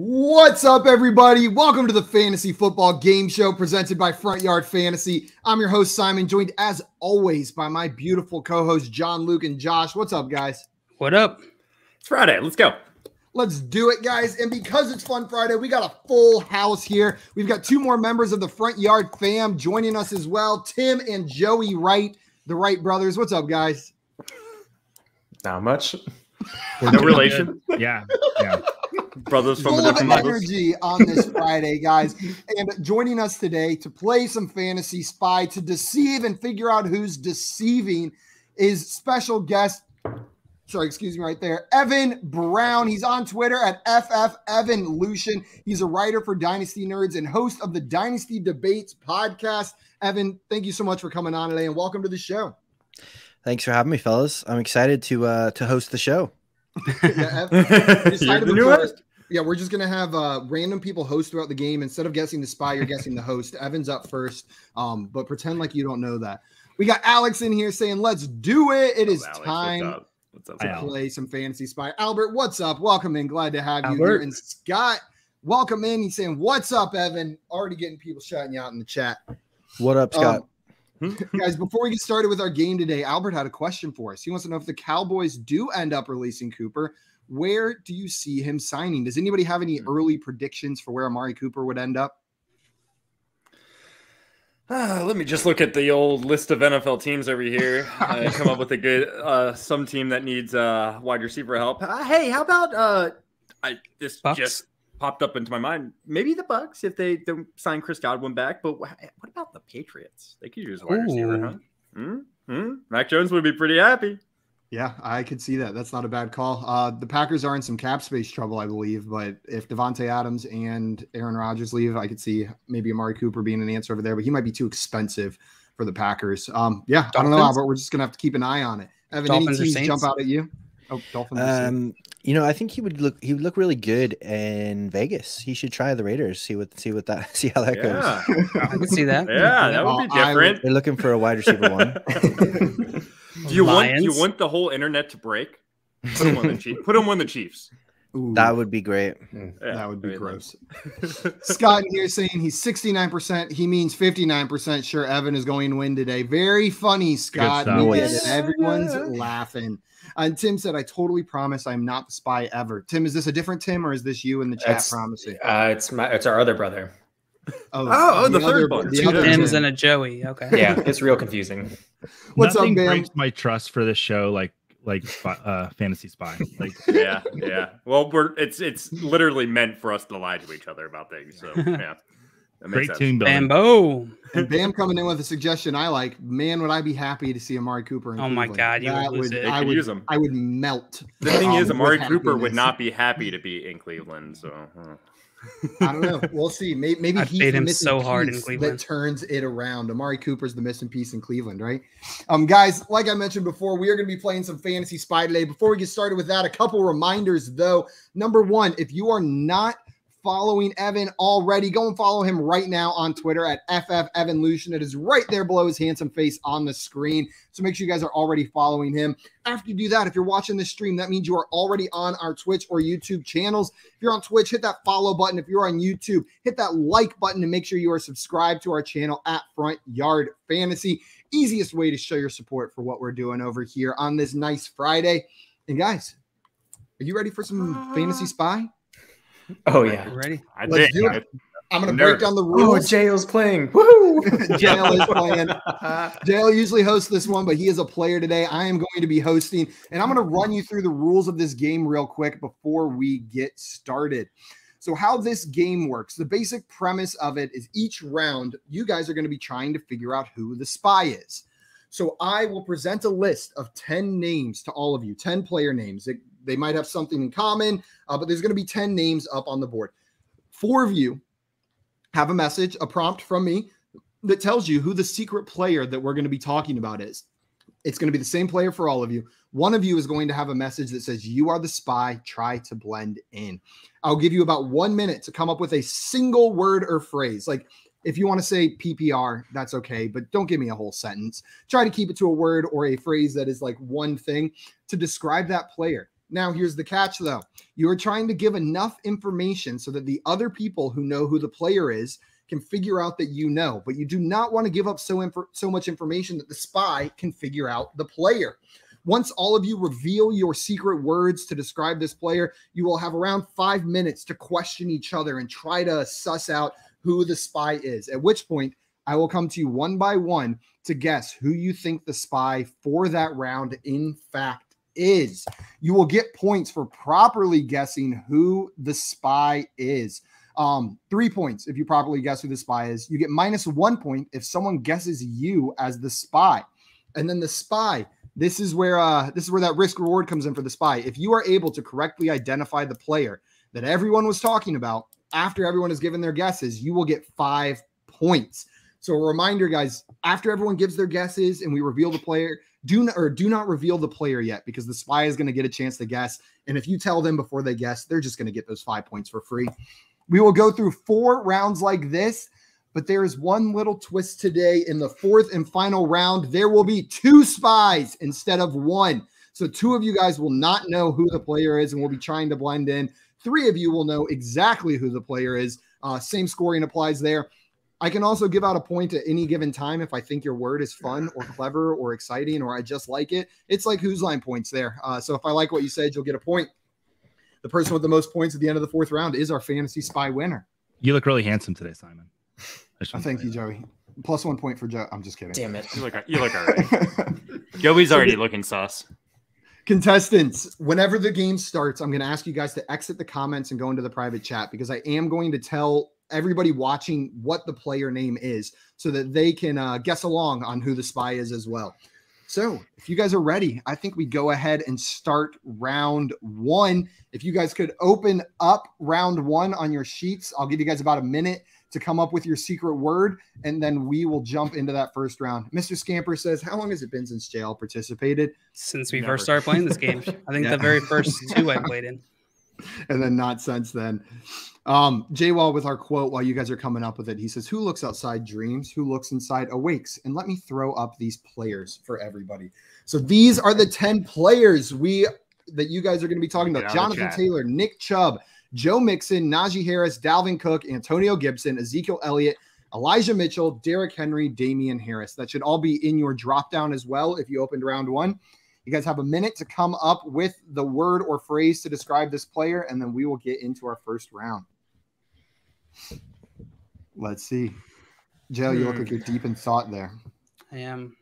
What's up, everybody? Welcome to the Fantasy Football Game Show presented by Front Yard Fantasy. I'm your host, Simon, joined as always by my beautiful co-hosts, John, Luke, and Josh. What's up, guys? What up? It's Friday. Let's go. Let's do it, guys. And because it's Fun Friday, we got a full house here. We've got two more members of the Front Yard fam joining us as well, Tim and Joey Wright, the Wright brothers. What's up, guys? Not much. No relation. Yeah. Brothers from the different energy on this Friday, guys. And joining us today to play some Fantasy Spy, to deceive and figure out who's deceiving, is special guest, right there, Evan Brown. He's on Twitter at FFEvanLution. He's a writer for Dynasty Nerds and host of the Dynasty Debates podcast. Evan, thank you so much for coming on today and welcome to the show. Thanks for having me, fellas. I'm excited to host the show. We're just gonna have random people host throughout the game. Instead of guessing the spy, you're guessing the host. Evan's up first, but pretend like you don't know that. We got Alex in here saying, "Let's do it! It is time to play some Fantasy Spy." Albert, what's up? Welcome in. Glad to have you here. And Scott, welcome in. He's saying, "What's up, Evan?" Already getting people shouting you out in the chat. What up, Scott? Guys, before we get started with our game today, Albert had a question for us. He wants to know if the Cowboys do end up releasing Cooper, where do you see him signing? Does anybody have any early predictions for where Amari Cooper would end up? Let me just look at the old list of NFL teams over here. Come up with a good some team that needs wide receiver help. Hey, how about this Bucks? Just popped up into my mind. Maybe the Bucks if they don't sign Chris Godwin back. But what about the Patriots? They could use a wide receiver, huh? Mac Jones would be pretty happy. Yeah, I could see that. That's not a bad call. The Packers are in some cap space trouble, I believe. But if Devontae Adams and Aaron Rodgers leave, I could see maybe Amari Cooper being an answer over there. But he might be too expensive for the Packers. Dolphins? I don't know, Albert. We're just going to have to keep an eye on it. Evan, Dolphins any teams jump out at you? Oh, Dolphins. I think he would look really good in Vegas. He should try the Raiders. See how that goes. I can see that. Yeah, that would be different. They're looking for a wide receiver one. Do you want the whole internet to break? Put him on the Chiefs. Put him on the Chiefs. Ooh, that would be great. Yeah, that would be gross. Scott here saying he's 69%. He means 59% sure Evan is going to win today. Very funny, Scott. Everyone's laughing. And Tim said, "I totally promise I'm not the spy ever." Tim, is this a different Tim or is this you in the chat promising? It's our other brother. The third one. Two Tims and a Joey. Okay. Yeah, it's real confusing. What's Nothing up, Bam? breaks my trust for this show like Fantasy Spy. Like, yeah. Well, it's literally meant for us to lie to each other about things. So yeah, that makes great sense. team building. Bambo. And Bam coming in with a suggestion I like. Man, would I be happy to see Amari Cooper in Oh my Cleveland. God, you would lose it. I They could would use him. I would melt. The thing is, Amari with Cooper would happiness. not be happy to be in Cleveland. So I don't know. We'll see. Maybe I'd he's fade the him missing so hard in piece Cleveland. that turns it around. Amari Cooper's the missing piece in Cleveland, right? Guys, like I mentioned before, we are going to be playing some Fantasy Spy today. Before we get started with that, a couple reminders, though. Number one, if you are not following Evan already, go and follow him right now on Twitter at FFEvanLution. It is right there below his handsome face on the screen. So make sure you guys are already following him. After you do that, if you're watching this stream, that means you are already on our Twitch or YouTube channels. If you're on Twitch, hit that follow button. If you're on YouTube, hit that like button and make sure you are subscribed to our channel at Front Yard Fantasy. Easiest way to show your support for what we're doing over here on this nice Friday. And guys, are you ready for some Fantasy Spy? Oh yeah, Ready? Let's do it. I'm going to break down the rules. Jail's playing. Woo! JL is playing. JL usually hosts this one, but he is a player today. I am going to be hosting, and I'm going to run you through the rules of this game real quick before we get started. So how this game works, the basic premise of it is each round, you guys are going to be trying to figure out who the spy is. So I will present a list of 10 names to all of you, 10 player names. They might have something in common, but there's going to be 10 names up on the board. 4 of you have a message, a prompt from me that tells you who the secret player that we're going to be talking about is. It's going to be the same player for all of you. One of you is going to have a message that says, "You are the spy, try to blend in." I'll give you about 1 minute to come up with a single word or phrase. Like if you want to say PPR, that's okay, but don't give me a whole sentence. Try to keep it to a word or a phrase that is like one thing to describe that player. Now, here's the catch, though. You are trying to give enough information so that the other people who know who the player is can figure out that you know, but you do not want to give up so much information that the spy can figure out the player. Once all of you reveal your secret words to describe this player, you will have around 5 minutes to question each other and try to suss out who the spy is, at which point I will come to you one by one to guess who you think the spy for that round in fact is. You will get points for properly guessing who the spy is. 3 points if you properly guess who the spy is. You get -1 point if someone guesses you as the spy. And then the spy, this is where that risk reward comes in for the spy. If you are able to correctly identify the player that everyone was talking about after everyone has given their guesses, you will get 5 points. So a reminder, guys, after everyone gives their guesses and we reveal the player, do not reveal the player yet, because the spy is going to get a chance to guess. And if you tell them before they guess, they're just going to get those 5 points for free. We will go through 4 rounds like this, but there is one little twist today. In the 4th and final round, there will be 2 spies instead of 1. So 2 of you guys will not know who the player is and will be trying to blend in. 3 of you will know exactly who the player is. Same scoring applies there. I can also give out a point at any given time if I think your word is fun or clever or exciting or I just like it. It's like Whose Line points there. So if I like what you said, you'll get a point. The person with the most points at the end of the 4th round is our fantasy spy winner. You look really handsome today, Simon. Thank you, Joey. +1 point for Joe. I'm just kidding. Damn it. You look all right. Joey's already looking sus. Contestants, whenever the game starts, I'm going to ask you guys to exit the comments and go into the private chat, because I am going to tell everybody watching what the player name is so that they can guess along on who the spy is as well. So if you guys are ready, I think we go ahead and start round 1. If you guys could open up round 1 on your sheets, I'll give you guys about a minute to come up with your secret word, and then we will jump into that first round. Mr. Scamper says, how long has it been since JL participated? Since we first started playing this game. I think the very first 2 I played in. And then not since then. J-Wall with our quote while you guys are coming up with it. He says, who looks outside dreams? Who looks inside awakes? And let me throw up these players for everybody. So these are the 10 players that you guys are going to be talking about. Jonathan Taylor, Nick Chubb, Joe Mixon, Najee Harris, Dalvin Cook, Antonio Gibson, Ezekiel Elliott, Elijah Mitchell, Derrick Henry, Damian Harris. That should all be in your drop down as well if you opened round 1. You guys have a minute to come up with the word or phrase to describe this player, and then we will get into our first round. Let's see. Joe, you look like you're deep in thought there. I am.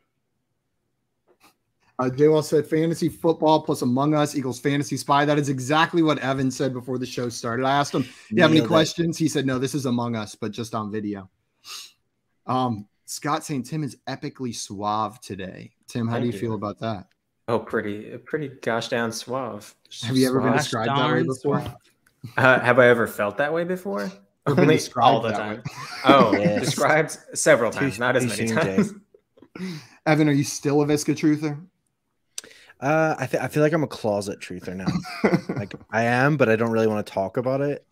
J-Wall said fantasy football plus Among Us equals fantasy spy. That is exactly what Evan said before the show started. I asked him, do you have any questions? He said, no, this is Among Us, but just on video. Scott saying Tim is epically suave today. Tim, how do you feel about that? Oh, pretty gosh down suave. Have you ever been described that way before? Have I ever felt that way before? Only all the time. Oh, yes. Described several times, not as many times. Evan, are you still a Visca truther? I feel like I'm a closet truther now. Like I am, but I don't really want to talk about it.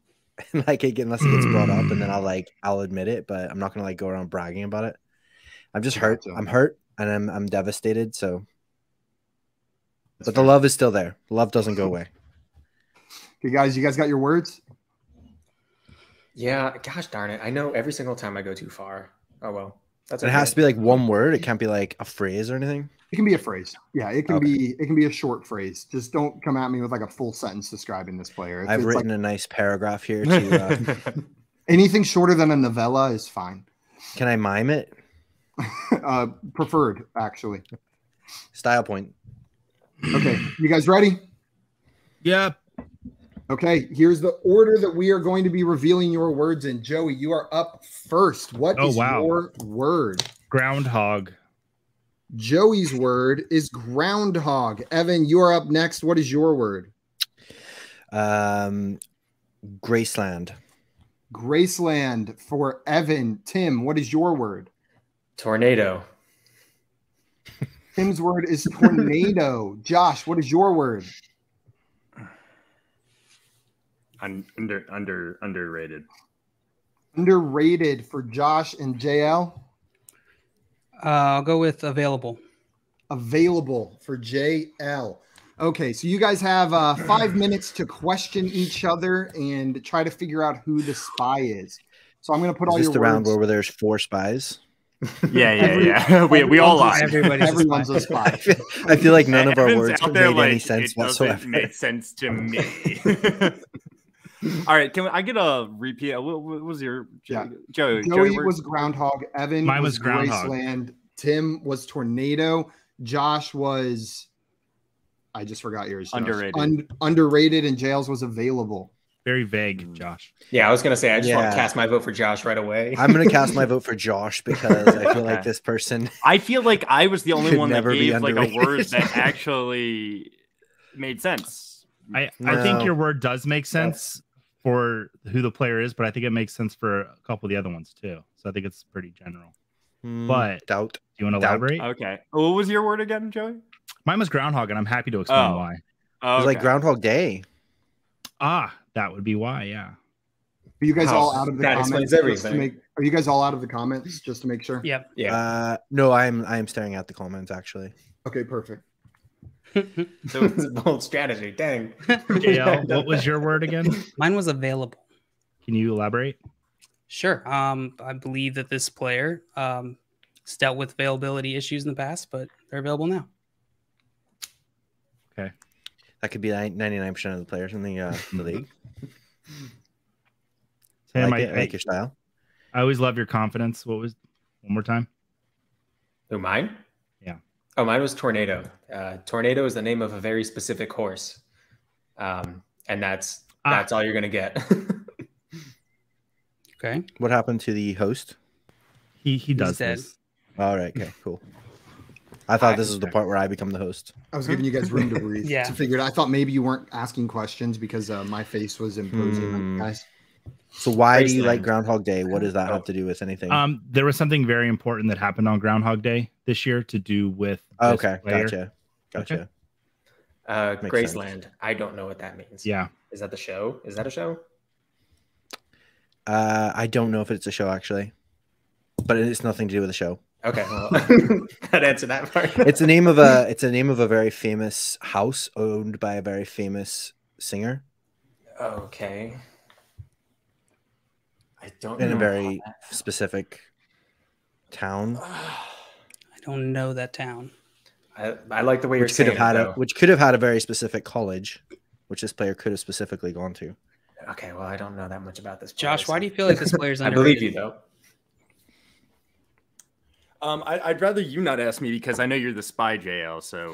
Like unless it gets brought up, and then I'll admit it, but I'm not gonna go around bragging about it. I'm just hurt. I'm hurt, and I'm devastated. So, but the love is still there. The love doesn't go away. Okay, guys, you guys got your words? Yeah, gosh darn it. I know every single time I go too far. Oh, well. That's okay. It has to be like one word. It can't be like a phrase or anything. It can be a phrase. Yeah, it can be a short phrase. Just don't come at me with like a full sentence describing this player. I've written a nice paragraph here to anything shorter than a novella is fine. Can I mime it? Preferred, actually. Style point. Okay, you guys ready? Yeah. Okay, here's the order that we are going to be revealing your words in. Joey, you are up first. What is your word? Groundhog. Joey's word is groundhog. Evan, you are up next. What is your word? Graceland. Graceland for Evan. Tim, what is your word? Tornado. Tim's word is tornado. Josh, what is your word? Underrated. Underrated for Josh and JL. I'll go with available. Available for JL. Okay, so you guys have 5 minutes to question each other and try to figure out who the spy is. So I'm going to put all your the round words. where there's 4 spies? Yeah. we all lied. Everyone's a spy. I feel like none of our Evan's words out made there, any sense it whatsoever. doesn't make sense to me. All right, can I get a repeat? What was your Joey was Groundhog. Evan Mine was Groundhog. Graceland. Tim was Tornado. Josh was, I just forgot yours. Josh. Underrated. Underrated, and Jails was Available. Very vague, Josh. Yeah, I was gonna say I just want to cast my vote for Josh right away. I'm gonna cast my vote for Josh because I feel like this person. I feel like I was the only one that gave like a word underrated. that actually made sense. I think your word does make sense for who the player is, but I think it makes sense for a couple of the other ones too. So I think it's pretty general. But doubt. Do you want to elaborate? Okay. What was your word again, Joey? Mine was Groundhog, and I'm happy to explain why. Oh, It was like Groundhog Day. That would be why, yeah. Are you guys all out of the that comments? explains everything. Are you guys all out of the comments just to make sure? Yep. Yeah. No, I am staring at the comments actually. Okay, perfect. So it's a bold strategy. Dang. JL, what was your word again? Mine was Available. Can you elaborate? Sure. I believe that this player has dealt with availability issues in the past, but they're available now. Okay. That could be 99% of the players in the league. Tim, I like your style. I always love your confidence. What was one more time? Who, mine? Yeah. Oh, mine was Tornado. Tornado is the name of a very specific horse. And that's all you're gonna get. Okay. What happened to the host? He does dead. this. All right. Okay. Cool. I thought this was the part where I become the host. I was giving you guys room to breathe. Yeah. To figure it out. I thought maybe you weren't asking questions because my face was imposing on you guys. So why do you Graceland. like Groundhog Day? What does that have to do with anything? There was something very important that happened on Groundhog Day this year to do with this Okay. player. Gotcha. Graceland. I don't know what that means. Yeah. Is that the show? Is that a show? I don't know if it's a show actually, but it's nothing to do with the show. Okay, well, that answered that part. It's the name of a very famous house owned by a very famous singer. Okay. I don't In know a very specific town. I don't know that town. I like the way you're Which could saying have had it, though. which could have had a very specific college, which this player could have specifically gone to. Okay, well, I don't know that much about this. Josh, player, why do you feel like this player's I underrated? believe you, though. I'd rather you not ask me because I know you're the spy, JL. So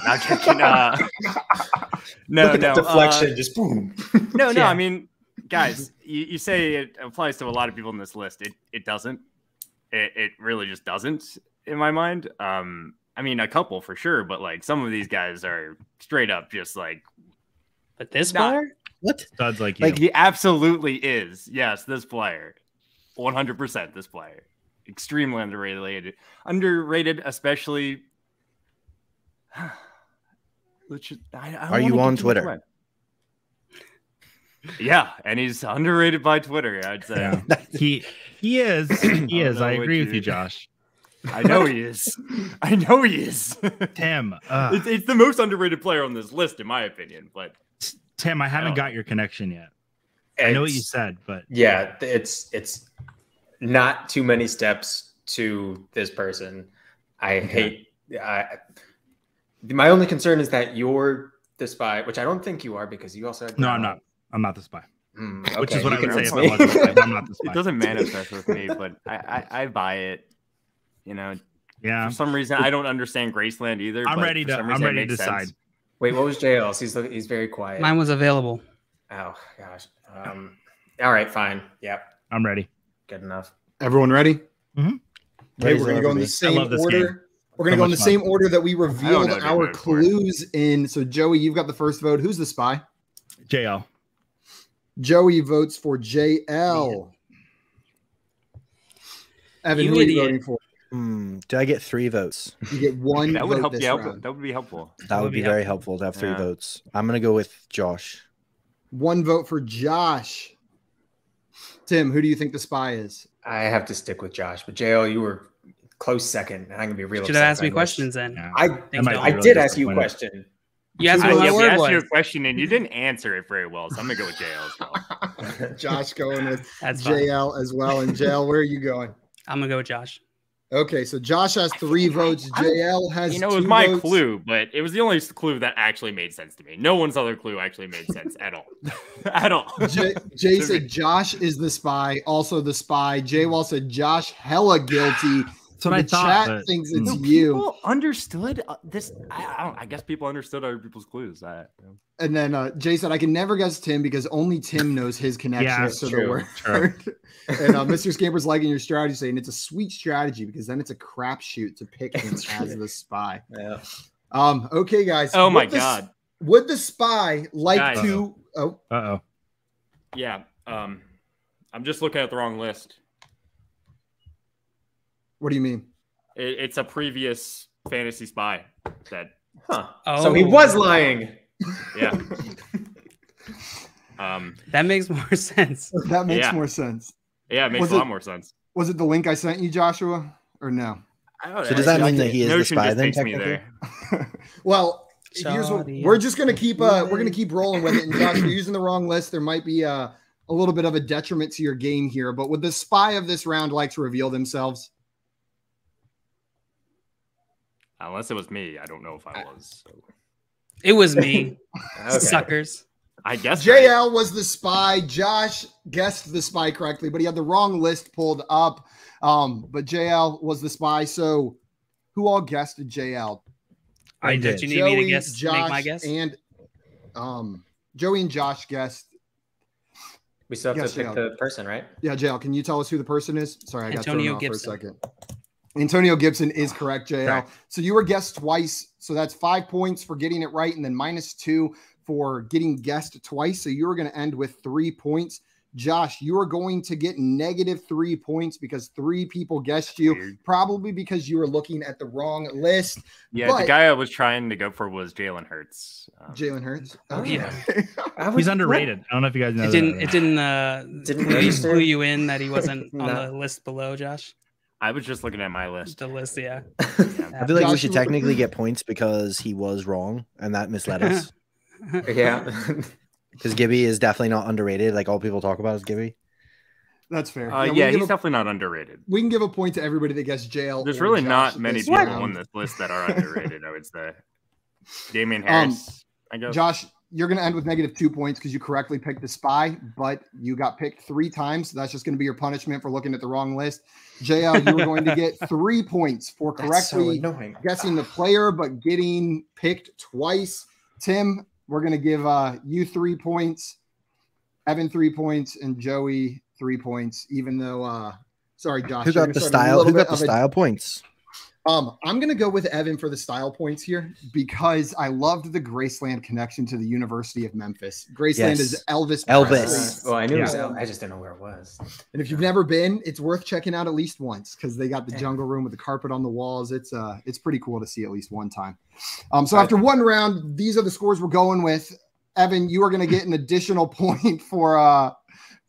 not checking. No, Look at that deflection, just boom. No. Yeah. I mean, guys, you say it applies to a lot of people in this list. It doesn't. It really just doesn't in my mind. I mean, a couple for sure, but like some of these guys are straight up just like. But this Nah. player? What? Studs like you. Like he absolutely is. Yes, this player, 100%. This player, extremely underrated. Underrated, especially. Are you on Twitter? Yeah, and he's underrated by Twitter. I'd say. Yeah. He is. He is. know I what agree you- with you, Josh. I know he is. I know he is. Tim. It's the most underrated player on this list, in my opinion. But Tim, I haven't No. got your connection yet. I know what you said, but Yeah, it's not too many steps to this person. I hate. My only concern is that you're the spy, which I don't think you are because you also. no, I'm not. I'm not the spy. Which is Okay, what I you would can say if convince I me. was the spy. But I'm not the spy. it doesn't manifest with me. But I buy it. You know, Yeah. for some reason I don't understand Graceland either. I'm but ready for to. some I'm reason it ready to makes decide. sense. Wait, what was JL's? He's very quiet. Mine was Available. Oh gosh. All right, fine. Yep, I'm ready. good enough. Everyone ready? Mhm. Okay, Ready we're to going to go in be. the same love this order. game. We're going to So go in the much same order that we revealed know if you're our voting for it. clues in. So, Joey, you've got the first vote. Who's the spy? JL. Joey votes for JL. Evan, You who are you idiot. voting for? Do I get 3 votes? You get one That would vote help this you out. round. That would be helpful. That would be very helpful to have 3 Yeah. votes. I'm gonna go with Josh. 1 vote for Josh. Tim, who do you think the spy is? I have to stick with Josh, but JL, you were close second, and I'm gonna be real. Should have upset asked me by this. questions then. Yeah. I That might be I really did ask you a disappointing. question. You asked me what my we word asked you a was. question and you didn't answer it very well, so I'm gonna go with JL as well. Josh going with That's fine. JL as well. And JL, where are you going? I'm gonna go with Josh. Okay, so Josh has 3 votes. JL has it was 2 my votes. clue, but it was the only clue that actually made sense to me. No one's other clue actually made sense at all. At all. Jay said Josh is the spy, also the spy. J-Wall said Josh hella guilty. That's what I thought. Chat thinks it's No, you. people understood this. I guess people understood other people's clues. And then Jay said, I can never guess Tim because only Tim knows his connections to the word. And Mr. Scamper's liking your strategy, saying it's a sweet strategy because then it's a crapshoot to pick him as the spy. Yeah. Okay, guys. Oh my God. Would the spy like Guys. to? Oh, Uh-oh. Yeah. I'm just looking at the wrong list. what do you mean? It's a previous fantasy spy that. Huh. Oh. So he was lying. Yeah. That makes more sense. That makes Yeah. more sense. Yeah, it makes Was a lot it- more sense. Was it the link I sent you, Joshua, or no? So does that mean that he is the Notion spy just then, takes me technically? there. Well, here's what Sorry, we're just gonna keep rolling with it. And Josh, you're using the wrong list. There might be a little bit of a detriment to your game here. But would the spy of this round like to reveal themselves? Unless it was me, I don't know if I was. So. It was me, Okay. suckers. I guess JL was the spy. Josh guessed the spy correctly, but he had the wrong list pulled up. But JL was the spy. So who all guessed JL? I Did did. you need me to guess? Make my guess. And Joey and Josh guessed. We still have Yes, to pick JL. the person, right? Yeah, JL, can you tell us who the person is? Sorry, I got thrown Antonio off Gibson. for a second. Antonio Gibson is correct, JL. Correct. So you were guessed twice. So that's 5 points for getting it right, and then -2 for getting guessed twice. So you were going to end with 3 points. Josh, you are going to get -3 points because 3 people guessed you, Weird. probably because you were looking at the wrong list. Yeah, But- the guy I was trying to go for was Jalen Hurts. Jalen Hurts. Oh, Okay. yeah. He's underrated. I don't know if you guys know It that. didn't. or It not. didn't. Didn't clue register? you in that he wasn't on No. the list below, Josh. I was just looking at my list. The list, yeah. I feel like we Josh, should you- technically get points because he was wrong and that misled us. Yeah. Because Gibby is definitely not underrated. Like all people talk about is Gibby. That's fair. Yeah, we can he's give definitely not underrated. we can give a point to everybody that guessed JL. There's or really Josh not many this people round. on this list that are underrated, I would say. Damian Harris, I guess. Josh, you're going to end with -2 points because you correctly picked the spy, but you got picked 3 times. So that's just going to be your punishment for looking at the wrong list. JL, you were going to get 3 points for That's so correctly annoying. guessing the player, but getting picked twice. Tim, we're going to give you 3 points, Evan 3 points, and Joey 3 points, even though, sorry, Josh. Who you're got the gonna start a style? little Who bit got the of a- style points? I'm going to go with Evan for the style points here because I loved the Graceland connection to the University of Memphis. Graceland Yes. is Elvis. Elvis. Presley. Well, I knew it was Yeah. I just didn't know where it was. And if you've never been, it's worth checking out at least once because they got the Yeah. jungle room with the carpet on the walls. It's pretty cool to see at least one time. So after one round, these are the scores we're going with. Evan, you are going to get an additional point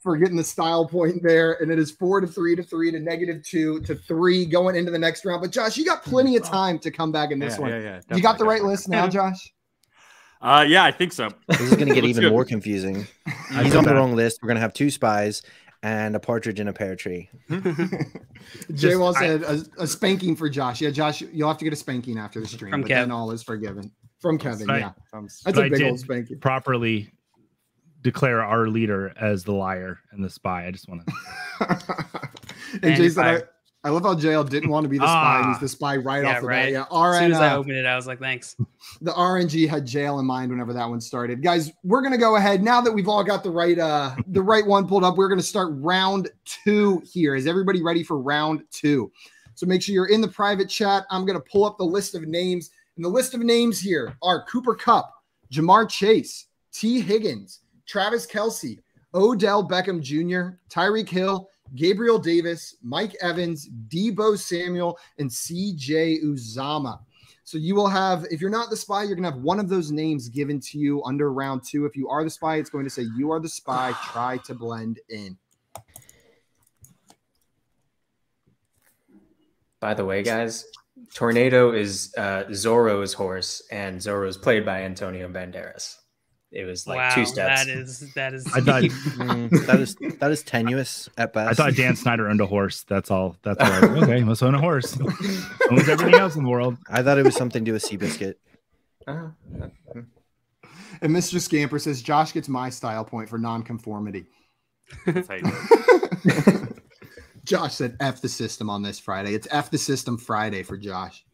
for getting the style point there, and it is 4 to 3 to 3 to -2 to 3 going into the next round. But Josh, you got plenty of time to come back in this one. You got the right list now, Josh? Yeah, I think so. This is going to get Looks even good. more confusing. I He's feel on the bad. wrong list. We're going to have 2 spies and a partridge in a pear tree. Jay Wall said a spanking for Josh. Yeah, Josh, you'll have to get a spanking after the stream, From but Kev. then all is forgiven. From Kevin, Right. yeah. That's But a I big did old spanking. properly declare our leader as the liar and the spy. I just want to. And Jay And said, I love how JL didn't want to be the spy, and he's the spy right Yeah, off the right. bat. Yeah, As soon as I RN, opened it, I was like, "Thanks." the RNG had jail in mind whenever that one started. Guys, we're gonna go ahead now that we've all got the right one pulled up. We're gonna start round 2 here. Is everybody ready for round 2? So make sure you're in the private chat. I'm gonna pull up the list of names, and the list of names here are Cooper Kupp, Jamar Chase, T. Higgins, Travis Kelce, Odell Beckham Jr., Tyreek Hill, Gabriel Davis, Mike Evans, Debo Samuel, and CJ Uzama. So you will have, if you're not the spy, you're going to have one of those names given to you under round 2. If you are the spy, it's going to say you are the spy. Try to blend in. By the way, guys, Tornado is Zorro's horse, and Zorro's played by Antonio Banderas. It was like 2 steps. That is. I thought that is tenuous at best. I thought Dan Snyder owned a horse. That's all. That's all. Okay, let's own a horse. Owns everything else in the world. I thought it was something to do with Seabiscuit. And Mr. Scamper says Josh gets my style point for nonconformity. That's how you do it. Josh said F the system on this Friday. It's F the system Friday for Josh.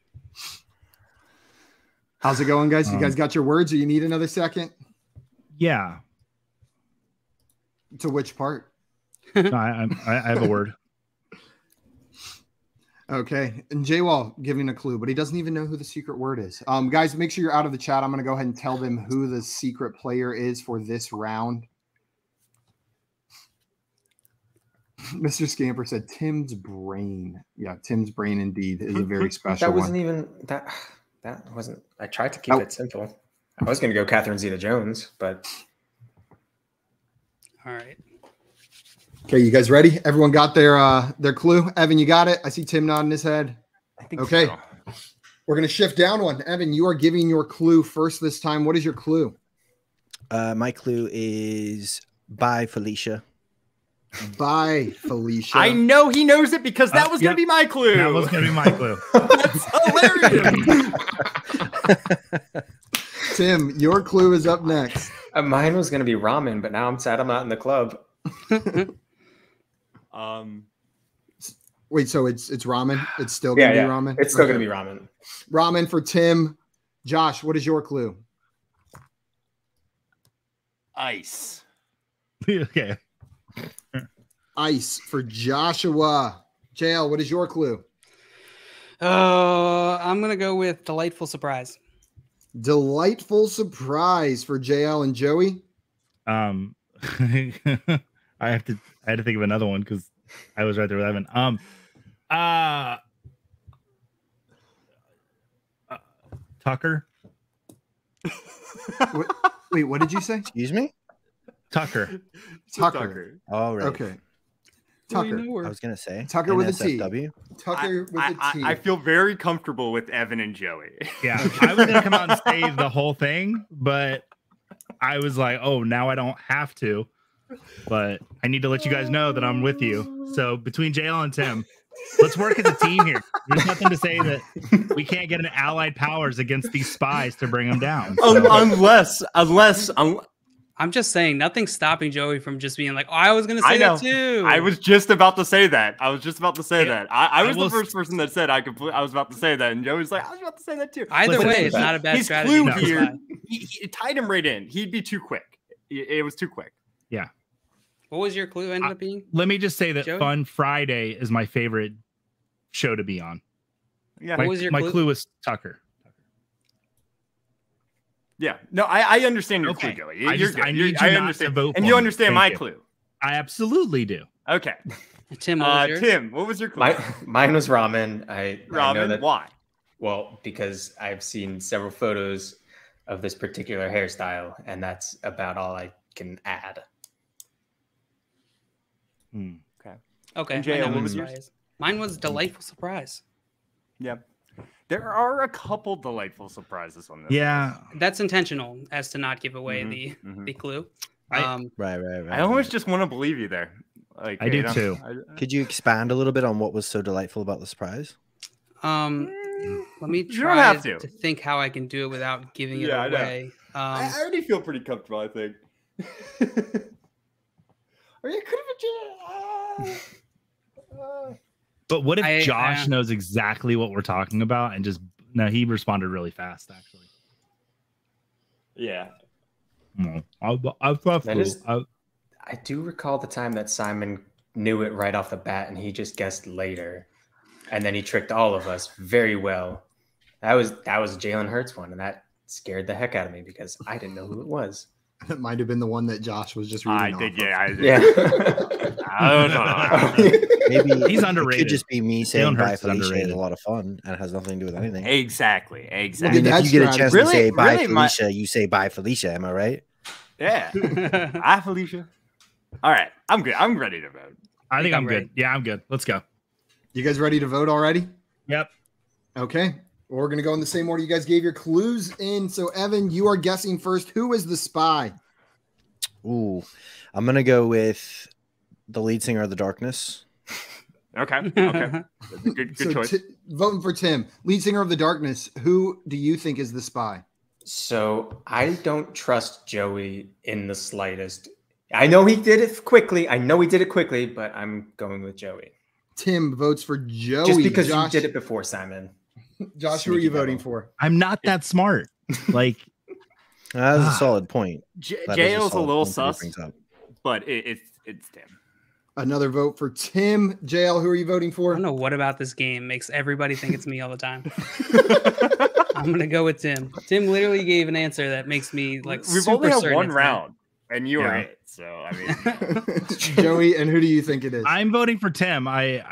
How's it going, guys? You guys got your words, or you need another second? Yeah. To which part? I have a word. Okay. And J-Wall giving a clue, but he doesn't even know who the secret word is. Guys, make sure you're out of the chat. I'm going to go ahead and tell them who the secret player is for this round. Mr. Scamper said Tim's brain. Yeah, Tim's brain indeed is a very special That wasn't one. even that. That wasn't. I tried to keep it simple. I was going to go Catherine Zeta-Jones, but All right. Okay, you guys ready? Everyone got their clue? Evan, you got it? I see Tim nodding his head. I think Okay. so. We're going to shift down one. Evan, you are giving your clue first this time. What is your clue? My clue is by Felicia. By Felicia. I know he knows it because that was going to be my clue. That was going to be my clue. That's hilarious. Tim, your clue is up next. mine was going to be ramen, but now I'm sad I'm not in the club. Wait, so it's ramen? It's still going to be ramen? It's still going to be ramen. Ramen for Tim. Josh, what is your clue? Ice. Okay. Ice for Joshua. JL, what is your clue? I'm gonna go with delightful surprise. Delightful surprise for JL and Joey. I had to think of another one because I was right there with Evan. Tucker. Wait, what did you say? Excuse me? Tucker. Tucker. Oh, right. Okay. Tucker. I was going to say. Tucker with a T. NSFW. Tucker with a T. I feel very comfortable with Evan and Joey. Yeah, I was gonna come out and say the whole thing, but I was like, oh, now I don't have to. But I need to let you guys know that I'm with you. So between JL and Tim, let's work as a team here. There's nothing to say that we can't get an allied powers against these spies to bring them down. So. Unless I'm just saying, nothing's stopping Joey from just being like, oh, I was going to say that too. I was just about to say that. I was the first person that said I was about to say that. And Joey's like, I was about to say that too. Either way, it's not a bad his strategy. Clue here, it tied him right in. He'd be too quick. It was too quick. Yeah. What was your clue ended up being? Let me just say that Joey? Fun Friday is my favorite show to be on. Yeah. What was your my clue? clue was Tucker. Yeah. No, I understand your clue, Joey. I understand. And you understand my clue. I absolutely do. Okay. Tim, what was yours? Tim, what was your clue? Mine was ramen. I know that. Why? Well, because I've seen several photos of this particular hairstyle, and that's about all I can add. Okay. JL, what was yours? Mine was delightful surprise. Yeah. There are a couple delightful surprises on this. Yeah. That's intentional as to not give away the clue. Right. I always just want to believe you there. Like I do too. Could you expand a little bit on what was so delightful about the surprise? Let me You don't try have to think how I can do it without giving it I know. away. I already feel pretty comfortable, I think. Or you could have But what if Josh knows exactly what we're talking about and just he responded really fast actually. Yeah. No, I do recall the time that Simon knew it right off the bat and he just guessed later. And then he tricked all of us very well. That was Jalen Hurts one, and that scared the heck out of me because I didn't know who it was. It might have been the one that Josh was just reading. I did. Yeah. I don't know. Maybe he's underrated. It could just be me saying Jalen bye Hurts is Felicia underrated. is a lot of fun and it has nothing to do with anything. Exactly. I mean, if you get a chance to say bye Felicia, you say bye Felicia. Am I right? Yeah. Hi, Felicia. All right. I'm good. I'm ready to vote. I think I'm good. Yeah, I'm good. Let's go. You guys ready to vote already? Yep. Okay. We're going to go in the same order you guys gave your clues in. So, Evan, you are guessing first. Who is the spy? Ooh, I'm going to go with the lead singer of The Darkness. Okay. That's a good choice. Voting for Tim, lead singer of The Darkness. Who do you think is the spy? So I don't trust Joey in the slightest. I know he did it quickly. But I'm going with Joey. Tim votes for Joey. Just because Josh, you did it before, Simon. Josh, who are you voting for? I'm not that smart. Like, That's a solid point. JL's a little sus, but it's Tim. Another vote for Tim. JL, who are you voting I for? don't know what about this game makes everybody think it's me all the time. I'm gonna go with Tim. Tim literally gave an answer that makes me like. We've only had one round, and you were it. So I mean, Joey, and who do you think it is? I'm voting for Tim. I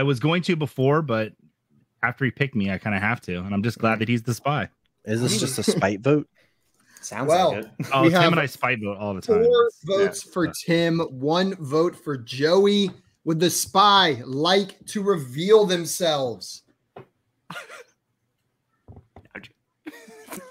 was going to before, but after he picked me, I kind of have to, and I'm just glad that he's the spy. Is this just a spite vote? Sounds well, like it. Oh, we Tim have and I spite vote all the time. 4 votes for Tim, 1 vote for Joey. Would the spy like to reveal themselves?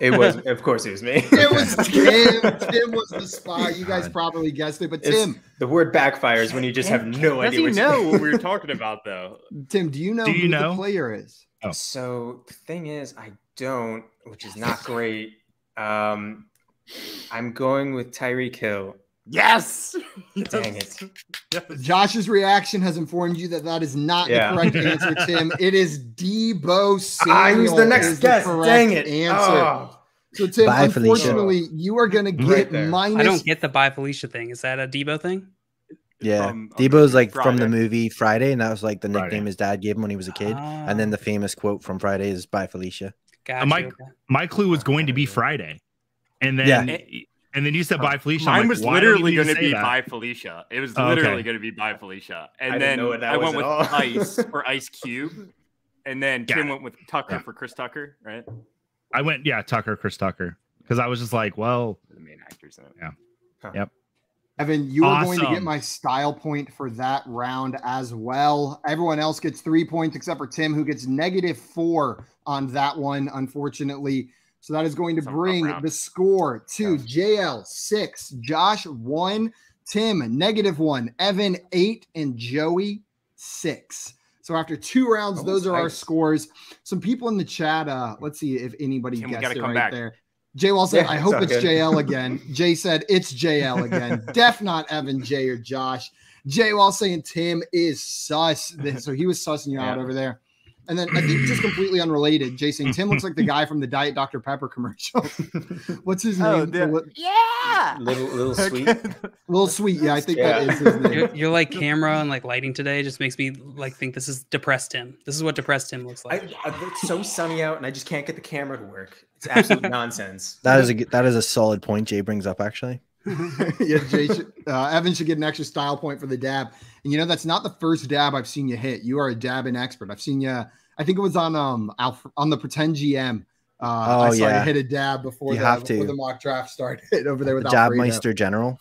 It was, of course, it was me. It was Tim. Tim was the spy. You guys probably guessed it, but Tim. The word backfires when you just have no does idea. he know what we were talking about, though? Tim, do you know who the player is? Oh. So the thing is, I don't, which is not great. I'm going with Tyreek Hill. Yes. Dang it. Josh's reaction has informed you that that is not the correct answer, Tim. It is Debo Samuel. Who's the next guess? Dang it. Answer. Oh. So, Tim, Bye, unfortunately, you are going to get there. minus. I don't get the bye Felicia thing. Is that a Debo thing? Yeah, From, Debo's like Friday. from the movie Friday, and that was like the Friday. nickname his dad gave him when he was a kid. And then the famous quote from Friday is "Bye, Felicia." Gotcha. My clue was going to be Friday, and then and then you said "Bye, Felicia." Mine was literally going to be that? "Bye, Felicia." It was literally going to be "Bye, Felicia," and then I went with Ice for Ice Cube, and then Tim went with Tucker for Chris Tucker, right? I went Chris Tucker, because I was just like, well, The main actors in it. yeah, Huh. yep. Evan, you are going to get Awesome. my style point for that round as well. Everyone else gets 3 points except for Tim, who gets -4 on that one, unfortunately. So that is going to bring the score to JL 6, Josh 1, Tim -1, Evan 8, and Joey 6. So after 2 rounds, those are our scores. Some people in the chat, let's see if anybody Tim, we guessed gotta it come right back. there. J-Wall said, Yeah, I hope it's it's all good. JL again. Jay said, it's JL again. Def not Evan, Jay, or Josh. J-Wall saying Tim is sus. So he was sussing you out over there. And then I think just completely unrelated, Jay saying Tim looks like the guy from the Diet Dr. Pepper commercial. What's his name? Yeah. Little sweet. Little Sweet. Yeah, I think that is his name. Your like camera and like lighting today just makes me like think this is depressed Tim. This is what depressed Tim looks like. It's so sunny out, and I just can't get the camera to work. It's absolute nonsense. That is a solid point Jay brings up, actually. Yeah, Jay Evan should get an extra style point for the dab. And you know, that's not the first dab I've seen you hit. You are a dabbing expert. I've seen you, I think it was on the Pretend GM. I saw you hit a dab before the mock draft started over there with Dabmeister General.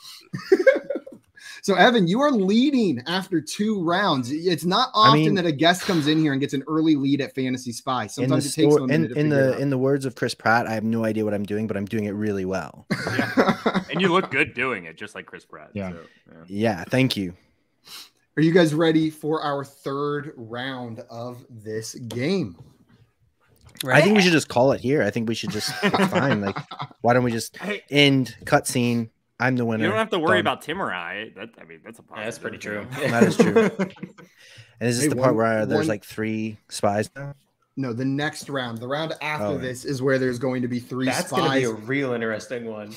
So Evan, you are leading after 2 rounds. It's not often that a guest comes in here and gets an early lead at Fantasy Spy. Sometimes it takes them a minute to figure it out. In the words of Chris Pratt, I have no idea what I'm doing, but I'm doing it really well. Yeah. And you look good doing it, just like Chris Pratt. Yeah. So, Yeah, thank you. Are you guys ready for our 3rd round of this game? I think we should just call it here. I think we should just fine. Like, why don't we just end cutscene? I'm the winner. You don't have to worry about Tim or I. That's a positive. That's pretty true. That is true. And is this the part where there's like 3 spies now? No, the next round. The round after this is where there's going to be 3 spies. That's going to be a real interesting one.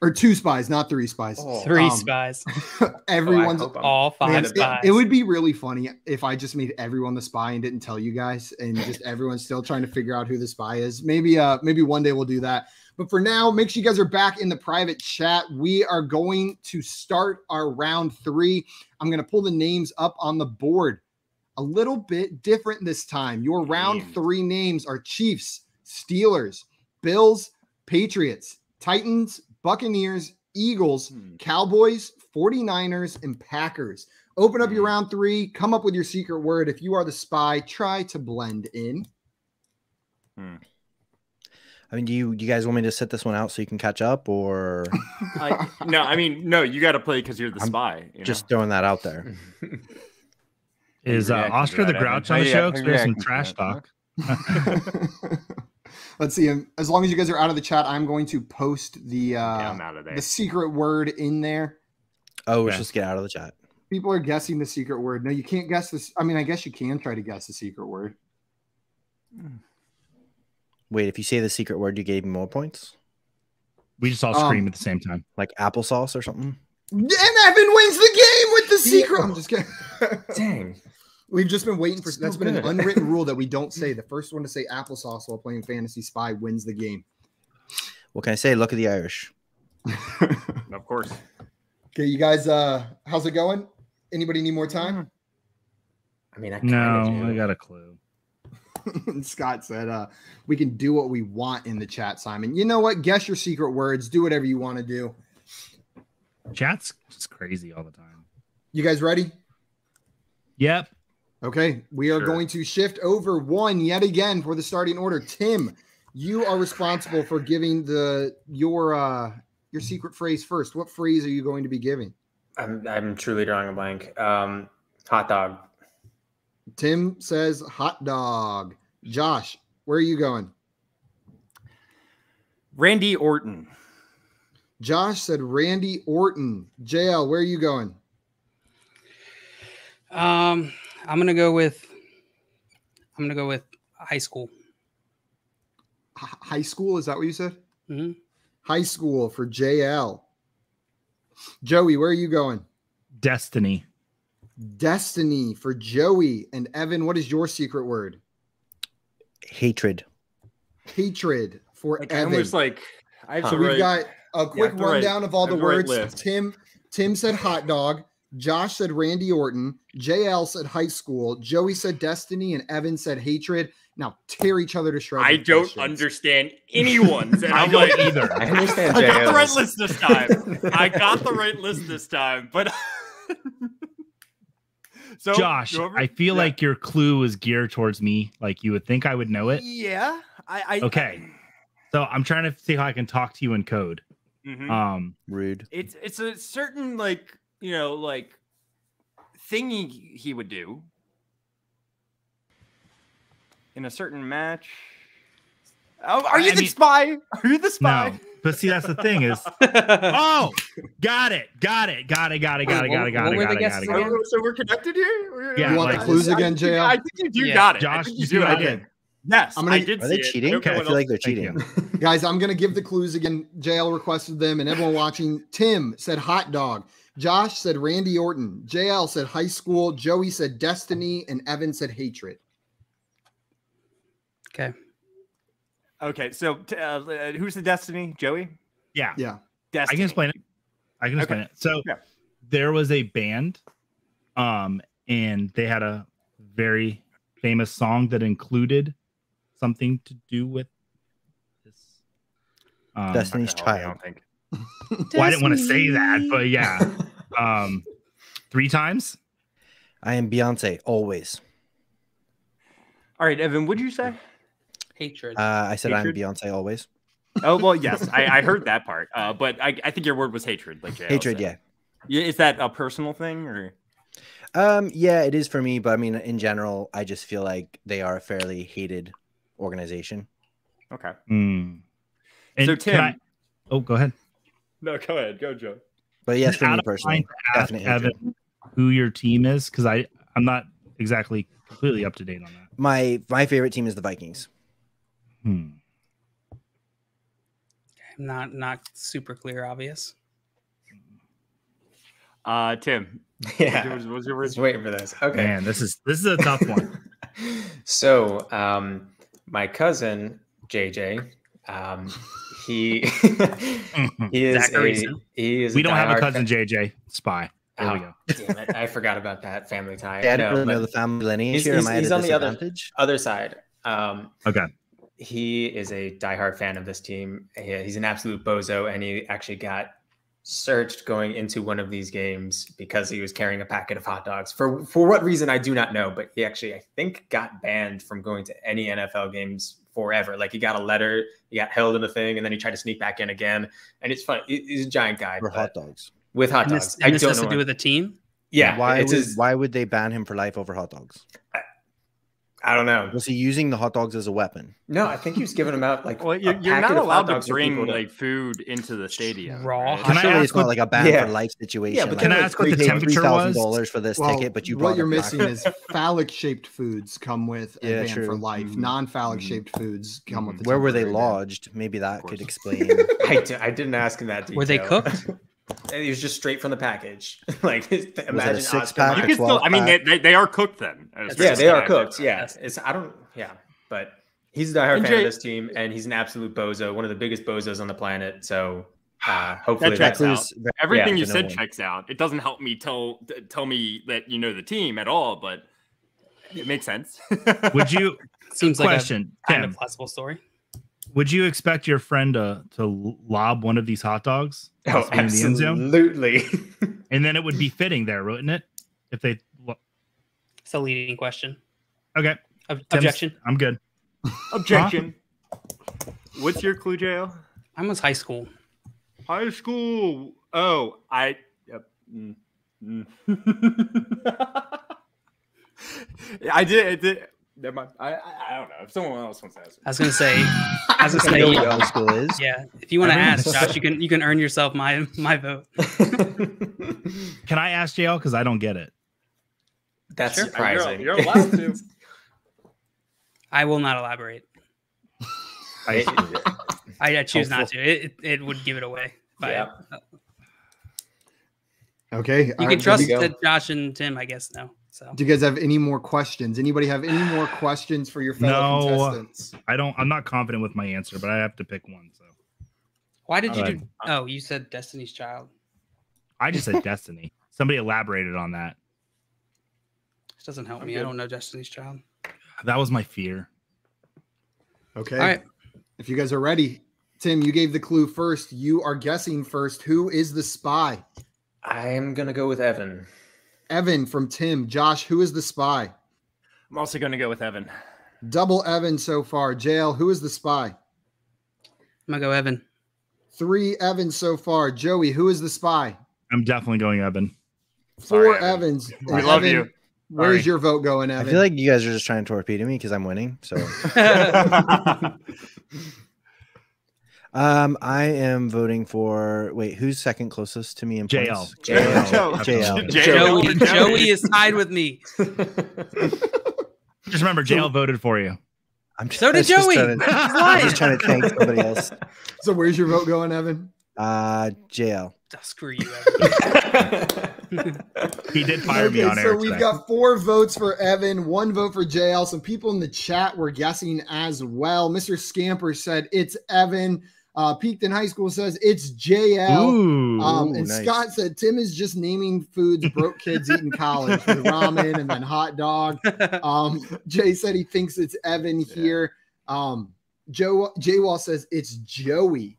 Or 2 spies, not 3 spies. Oh. 3 spies. Everyone's all 5 spies. It would be really funny if I just made everyone the spy and didn't tell you guys, and just everyone's still trying to figure out who the spy is. Maybe one day we'll do that. But for now, make sure you guys are back in the private chat. We are going to start our round 3. I'm going to pull the names up on the board. A little bit different this time. Your round 3 names are Chiefs, Steelers, Bills, Patriots, Titans, Buccaneers, Eagles, Cowboys, 49ers, and Packers. Open up your round 3. Come up with your secret word. If you are the spy, try to blend in. I mean, do you guys want me to sit this one out so you can catch up, or No, I mean, no, you got to play because you're the spy. just throwing that out there? Is reacting to Oscar the that, Grouch Evan? on the How show? you Because we have some reacting to trash that? talk. Let's see. As long as you guys are out of the chat, I'm going to post the I'm out of there. the secret word in there. Oh, we're Okay. supposed to get out of the chat. People are guessing the secret word. No, you can't guess this. I mean, I guess you can try to guess the secret word. Wait, if you say the secret word, you gave me more points, We just all scream at the same time. like applesauce or something. And Evan wins the game with the secret. I'm just kidding. Dang. We've just been waiting for. So That's been an good. unwritten rule that we don't say. The first one to say applesauce while playing Fantasy Spy wins the game. What can I say? Look at the Irish. Of course. Okay, you guys. How's it going? Anybody need more time? I mean, I kind of No, do. I got a clue. Scott said, "We can do what we want in the chat." Simon, you know what? Guess your secret words. Do whatever you want to do. Chat's just crazy all the time. You guys ready? Yep. Okay, we are Sure. going to shift over one yet again for the starting order. Tim, you are responsible for giving your secret phrase first. What phrase are you going to be giving? I'm truly drawing a blank. Hot dog. Tim says hot dog. Josh, where are you going? Randy Orton. Josh said Randy Orton. JL, where are you going? I'm gonna go with high school. High school, is that what you said? Mhm. High school for JL. Joey, where are you going? Destiny. Destiny for Joey. And Evan, what is your secret word? Hatred. Hatred for Like, Evan. almost like I have So to we've write- got a quick the right- rundown of all the I have the right words. list. Tim said hot dog. Josh said Randy Orton. JL said high school. Joey said Destiny, and Evan said hatred. Now tear each other to shreds. I with don't questions. understand anyone's. And I I'm don't like, either. I understand. I got the right JL's. list this time. I got the right list this time, but so Josh, go over- I feel yeah. like your clue is geared towards me. Like you would think I would know it. Yeah, I Okay. So I'm trying to see how I can talk to you in code. Mhm. Rude. It's a certain like thing he would do in a certain match. Oh, are you I the mean- spy? Are you the spy? No, but see, that's the thing is, oh, got it. So we're connected here. Yeah, You want the like- clues again, JL? I think you do Yeah. got it. Josh, I think you you see do. what I I did. did? Yes, I'm gonna- I did. Are they see it. cheating? Okay, I what feel like else? they're Thank cheating. Guys, I'm gonna give the clues again. JL requested them, and everyone watching. Tim said hot dog. Josh said Randy Orton. JL said high school. Joey said Destiny, and Evan said hatred. Okay. Okay, so who's the Destiny? Joey? Yeah, Yeah. Destiny. I can explain it. So Yeah. there was a band, and they had a very famous song that included something to do with this. Destiny's I Child. don't think. Well, I didn't want to say that, but yeah. 3 times. I am Beyonce always. All right, Evan, what'd you say? Hatred. I said Hatred? I'm Beyonce always. Oh well, yes, I heard that part. But I think your word was hatred. Like JL Hatred, said. yeah. Is that a personal thing or? Yeah, it is for me, but I mean, in general, I just feel like they are a fairly hated organization. Okay. And So, can Tim- oh, go ahead. No, go ahead, go Joe. But yes, for Out me of personally, line to ask definitely hatred. Evan who your team is, because I'm not exactly completely up to date on that. My favorite team is the Vikings. Not super clear, obvious. Tim. Yeah. What was your I word? was waiting for this. Okay. Man, this is a tough one. So, my cousin JJ, he he is Zachary a Sim. he is. We don't have a diehard cousin fan- JJ Spy. There we Oh, go. Damn it! I forgot about that family tie. Yeah, I don't No, really know but the family lineage he's- here. Am I at he's a on the disadvantage? other side. Okay. He is a diehard fan of this team. He's an absolute bozo, and he actually got searched going into one of these games because he was carrying a packet of hot dogs. For what reason, I do not know, but he actually, I think, got banned from going to any NFL games forever. Like, he got a letter, he got held in the thing, and then he tried to sneak back in again. And it's funny. He's a giant guy. For hot dogs. With hot dogs. And this has to do with a team? Yeah. Why would they ban him for life over hot dogs? I don't know. Was he using the hot dogs as a weapon? No, I think he was giving them out like. Well, you're not allowed to bring like food into the stadium. Raw. Right? Can I ask it's not like a ban for life situation. Yeah, but can I ask what the temperature was? $3,000 for this ticket, but what you're missing is phallic-shaped foods come with a ban for life. Mm-hmm. Non-phallic-shaped foods come with. Where were they lodged? Maybe that could explain. I didn't ask him that detail. Were they cooked? It was just straight from the package. Like, imagine a six-pack? You can still. I mean, they are cooked then. Yeah, they are cooked. Yeah, but he's a diehard fan of this team, and he's an absolute bozo, one of the biggest bozos on the planet. So hopefully that checks out. Everything you said checks out. It doesn't help me tell me that you know the team at all, but it makes sense. Would you? Seems question, like a kind Tim. of plausible story. Would you expect your friend to lob one of these hot dogs Oh, in the end zone? absolutely. And then it would be fitting there, wouldn't it? If they. It's a leading question. Okay. Objection. I'm good. Objection. What's your clue, JL? Mine was high school. High school. Oh, I. Yep. I did. Never mind. I don't know. If someone else wants to ask me. I was gonna say. know what high school is. Yeah. If you want to ask, Josh, you can earn yourself my vote. Can I ask JL? Because I don't get it. That's Sure. surprising. You're allowed to. I will not elaborate. I choose not to. It would give it away. Yeah. Okay. You can trust that Josh and Tim, I guess, no. So Do you guys have any more questions? Anybody have any more questions for your fellow contestants? I don't. I'm not confident with my answer, but I have to pick one. So why did you do? Oh, you said Destiny's Child. I just said Destiny. Somebody elaborated on that. This doesn't help me. I don't know Destiny's Child. That was my fear. Okay. All right. If you guys are ready, Tim, you gave the clue first. You are guessing first. Who is the spy? I'm gonna go with Evan. Evan from Tim. Josh, who is the spy? I'm also going to go with Evan. Double Evan so far. JL, who is the spy? I'm gonna go Evan. 3 Evans so far. Joey, who is the spy? I'm definitely going Evan. 4 Sorry, Evan. Evans. We love you. Where's your vote going, Evan? I feel like you guys are just trying to torpedo me because I'm winning. So I am voting for. Wait, who's second closest to me in JL. points? JL. Joey is tied with me. Just remember, JL voted for you. So did Joey. I'm just trying to thank somebody else. So where's your vote going, Evan? JL. Oh, screw you, Evan. He did fire me on air. So we've got 4 votes for Evan, 1 vote for JL. Some people in the chat were guessing as well. Mr. Scamper said it's Evan. Peaked in High School says it's JL. Ooh, And nice. Scott said Tim is just naming foods broke kids eat in college with ramen and then hot dog. Jay said he thinks it's Evan here. Jay Wall says it's Joey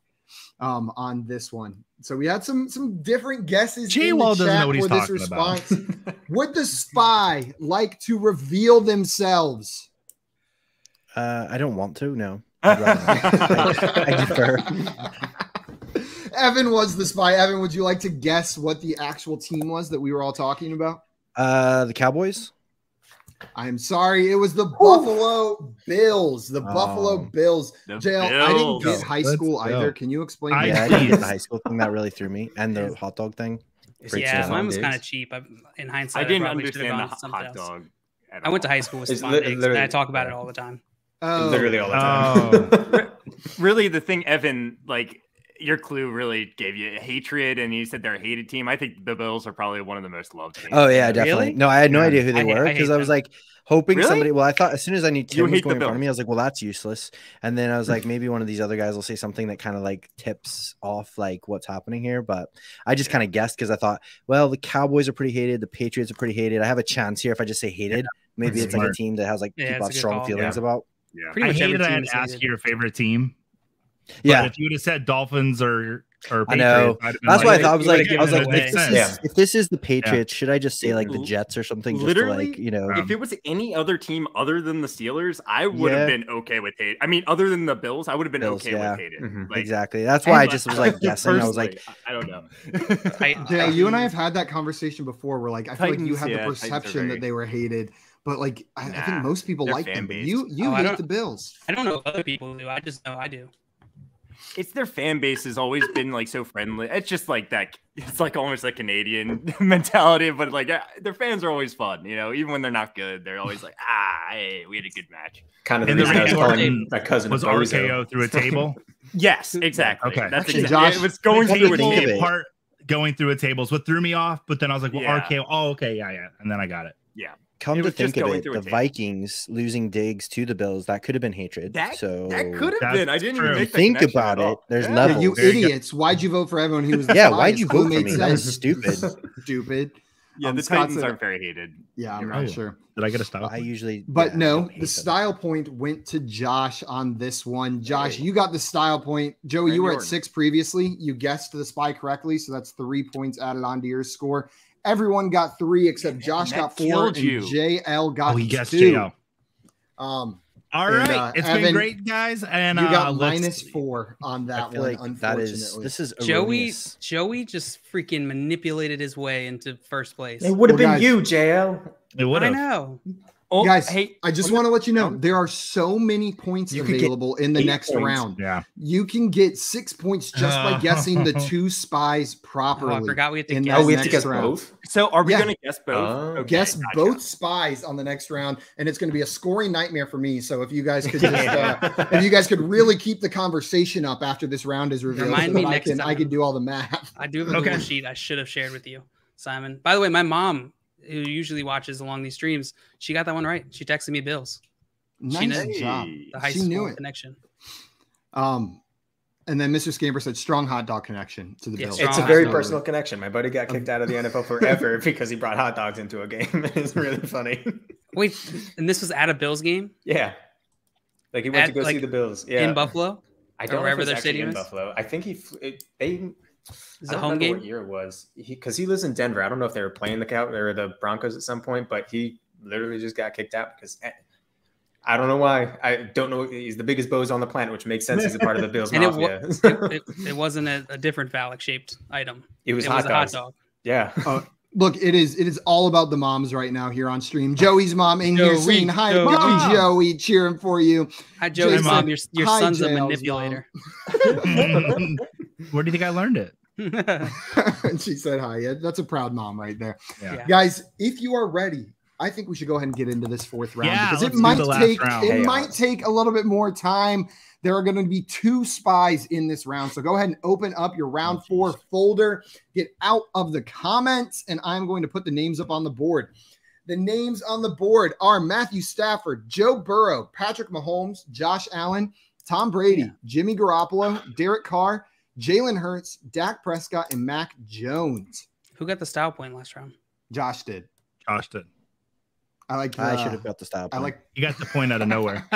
on this one. So we had some different guesses. Jay Wall doesn't know what he's talking response. Would the spy like to reveal themselves? I don't want to. No. I defer. Evan was the spy. Evan, would you like to guess what the actual team was that we were all talking about? The Cowboys. I'm sorry. It was the Buffalo Bills. The Buffalo Bills. The JL, I didn't Bills. get high school Let's either. go. Can you explain? I- that? Yeah, I didn't get the high school thing. That really threw me. And the hot dog thing. Great Yeah, stuff. mine was Days. kind of cheap. In hindsight, I didn't probably should have understand the gone something hot else. dog. I went to high school with It's Spawn Digs, and I literally- talk about it all the time. Oh, Literally all the time. Really, the thing, Evan, like your clue really gave you hatred, and you said they're a hated team. I think the Bills are probably one of the most loved teams. Oh yeah, definitely. Really? No, I had no idea who they I were hate because I was them. like hoping Really? somebody. Well, I thought as soon as I knew Tim was hate the going in front of Bills. me, I was like, well, that's useless. And then I was like, maybe one of these other guys will say something that kind of like tips off like what's happening here. But I just kind of guessed because I thought, well, the Cowboys are pretty hated, the Patriots are pretty hated. I have a chance here if I just say hated. Maybe that's it's like a smart. team that has like Yeah, people it's have a good strong call. feelings Yeah. about. Yeah. Pretty I much every hated I team had is to ask hated. your favorite team. Yeah, But if you would have said Dolphins or or I know. Patriots, I'd have been That's why I like, thought you would've I was given like, it if away. this, Yeah. if this is the Patriots, should I just say like the L- Jets or something? Just Literally, to like, you know, if it was any other team other than the Steelers, I would have Yeah. been okay with hate. I mean, other than the Bills, I would have been Bills, okay yeah. with hated. Mhm. Like, exactly. That's why I but- just was like guessing. I was like, personally, I don't know. Dale, you and I have had that conversation before where like I feel like you Titans, had yeah, the Titans are perception that very- they were hated, but like I think Nah, most people they're like them. But fan-based. you Oh, I hate don't- the Bills. I don't know if other people do. I just know I do. It's their fan base has always been like so friendly. It's just like that. It's like almost a Canadian mentality, but like their fans are always fun. You know, even when they're not good, they're always like, hey, we had a good match. Kind of the And the reason I was Randy calling Orton my cousin was Bozo. RKO through a table. Yes, exactly. Okay. That's Actually, exactly. Josh, It was going like, through a think of table. it. Part going through a table is what threw me off, but then I was like, well, Yeah. RKO. Oh, okay, yeah, and then I got it. Yeah, come It to was just think of going it, through a the table. Vikings losing Diggs to the Bills, that could have been hatred. that so could have That's been. I didn't true. even make the Think connection about at it. all. There's Yeah. Yeah, levels. you There you go. idiots! Why'd you vote for everyone who was the Yeah, bias? why'd you Clue vote for made me? That was sense. stupid. Stupid. Yeah, the Scott Titans said- aren't very hated. Yeah, I'm You're not right. sure. Did I get a style? I usually, But yeah, I no, don't hate the them. style point went to Josh on this one. Josh, Hey. you got the style point. Joey, Randy you were at Orton. 6 previously. You guessed the spy correctly, so that's 3 points added onto your score. Everyone got 3 except Josh that got 4 killed and you. JL got Oh, he guessed 2. JL. Um, All And, right, it's Evan, been great, guys. And you got let's- -4 on that I feel one. like that is Unfortunately, this is Joey erroneous. Joey just freaking manipulated his way into first place. It would have Well, been guys- you, JL. It would I have. know. Oh, guys. hey, I just want to let you know Um, there are so many points You could get available in the 8 next points. round. Yeah. You can get 6 points just by guessing the 2 spies properly. Oh, I forgot we had to in guess. that Oh, we have to next guess round. both? so are we Yeah. gonna guess both? Oh. Okay, Guess gotcha. both spies on the next round, and it's going to be a scoring nightmare for me. So if you guys could just, if you guys could really keep the conversation up after this round is revealed, Remind so me that next I can time. do all the math. I do have a Okay. Google sheet I should have shared with you, Simon. By the way, my mom, who usually watches along these streams, she got that one right. She texted me Bills. Nice knew. job. The high She school knew it. connection. And then Mr. Scamper said strong hot dog connection to the Yeah, Bills. strong It's a hot very dog. personal connection. My buddy got kicked out of the NFL forever because he brought hot dogs into a game. It's really funny. Wait, and this was at a Bills game Yeah. Like he went At, to go like, see the Bills. Yeah. in Buffalo? I or don't know if wherever it was their actually stadium in is? Buffalo. I think they Is I it a don't home remember game? what year it was. Because he lives in Denver. I don't know if they were playing the Cow or the Broncos at some point, but he literally just got kicked out because I don't know why. I don't know. He's the biggest bozo on the planet, which makes sense. He's a part of the Bills And mafia. It wasn't a different phallic shaped item. It was It hot was a hot dogs. dog. Yeah. Look, it is all about the moms right now here on stream. Joey's mom in here Joey, saying hi, Joey. Mom Joey, cheering for you. Hi, Joey. Jason. Mom, your Hi, son's a JL's manipulator. Where do you think I learned it? And she said hi. Yeah, that's a proud mom right there. Yeah. Guys, if you are ready, I think we should go ahead and get into this 4th round Yeah, because it let's do might the last take round. it Chaos. might take a little bit more time. There are going to be 2 spies in this round. So go ahead and open up your round 4 folder, get out of the comments, and I'm going to put the names up on the board. The names on the board are Matthew Stafford, Joe Burrow, Patrick Mahomes, Josh Allen, Tom Brady, Jimmy Garoppolo, Derek Carr, Jalen Hurts, Dak Prescott, and Mac Jones. Who got the style point last round? Josh did. Josh did. I like. I should have got the style. I like. You got the point out of nowhere.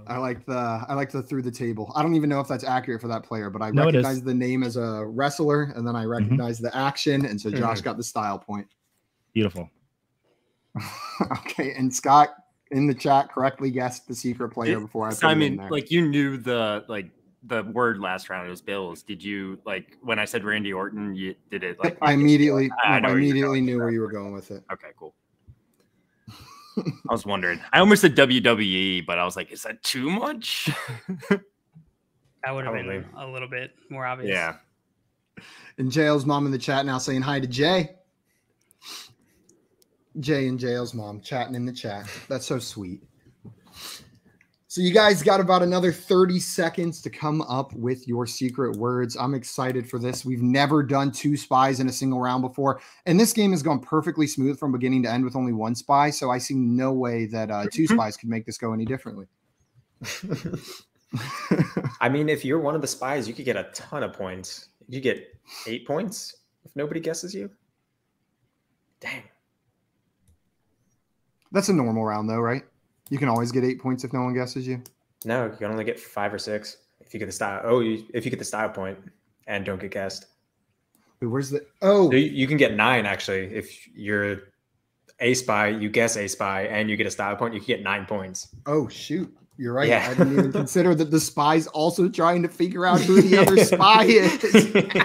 I like the through the table. I don't even know if that's accurate for that player, but I No, it is. recognize the name as a wrestler, and then I recognize the action, and so Josh got the style point. Beautiful. Okay, and Scott in the chat correctly guessed the secret player before I put it in Simon, there. like you knew the word last round. It was Bills. Did you like when I said Randy Orton? You did it like I immediately, I know where you're immediately going knew with where that. you were going with it. Okay, cool. I was wondering. I almost said WWE, but I was like, is that too much? That would have been Probably. a little bit more obvious. Yeah. And JL's mom in the chat now saying hi to Jay. Jay and JL's mom chatting in the chat. That's so sweet. So you guys got about another 30 seconds to come up with your secret words. I'm excited for this. We've never done 2 spies in a single round before. And this game has gone perfectly smooth from beginning to end with only 1 spy. So I see no way that 2 spies could make this go any differently. I mean, if you're one of the spies, you could get a ton of points. You get 8 points if nobody guesses you. Dang. That's a normal round though, right? You can always get 8 points if no one guesses you. No, you can only get 5 or 6. if you get the style. If you get the style point and don't get guessed. Wait, where's the? Oh, So you can get 9 actually if you're a spy. You guess a spy and you get a style point. You can get 9 points. oh, shoot. You're right. Yeah. I didn't even consider that the spy's also trying to figure out who the other spy is.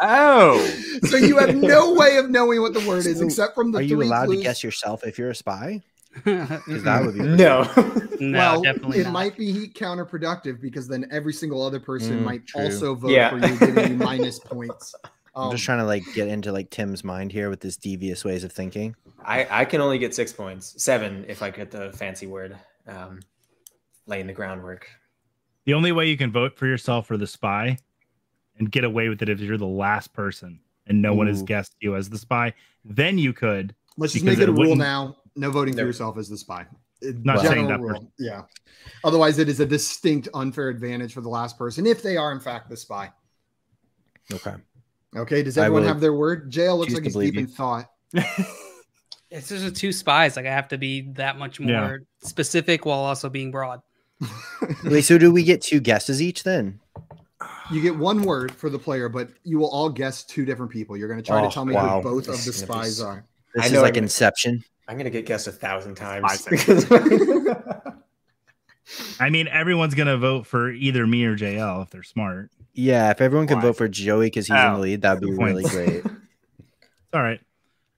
Oh, So you have no way of knowing what the word is except from the Are three you allowed clues. to guess yourself if you're a spy? no, Because that would be No. Well, definitely it not. might be counterproductive because then every single other person might true. also vote Yeah. for you, giving you minus points. I'm just trying to like get into like Tim's mind here with this devious ways of thinking. I can only get 6 points. 7 if I get the fancy word. Laying the groundwork. The only way you can vote for yourself for the spy and get away with it if you're the last person and no one has Ooh. guessed you as the spy, then you could. Let's just because make it a it rule wouldn't- now. No voting for No. yourself as the spy. Not General saying that rule. person. Yeah. Otherwise, it is a distinct unfair advantage for the last person if they are in fact the spy. Okay. Okay. Does I everyone will have their word? Jail looks choose like to he's believe deep in you. thought. It's just a 2 spies. Like I have to be that much more Yeah. specific while also being broad. Wait, so do we get 2 guesses each then? You get one word for the player, but you will all guess 2 different people. You're going to try Oh, to tell me wow. who both of This the is gonna be spies so- are. This I is know like I'm gonna- Inception. I'm gonna get guessed 1,000 times. 5 seconds. I mean, everyone's gonna vote for either me or JL if they're smart. Yeah, if everyone can Why? vote for Joey because he's in Oh, the lead, that'd be good really points. great. All right.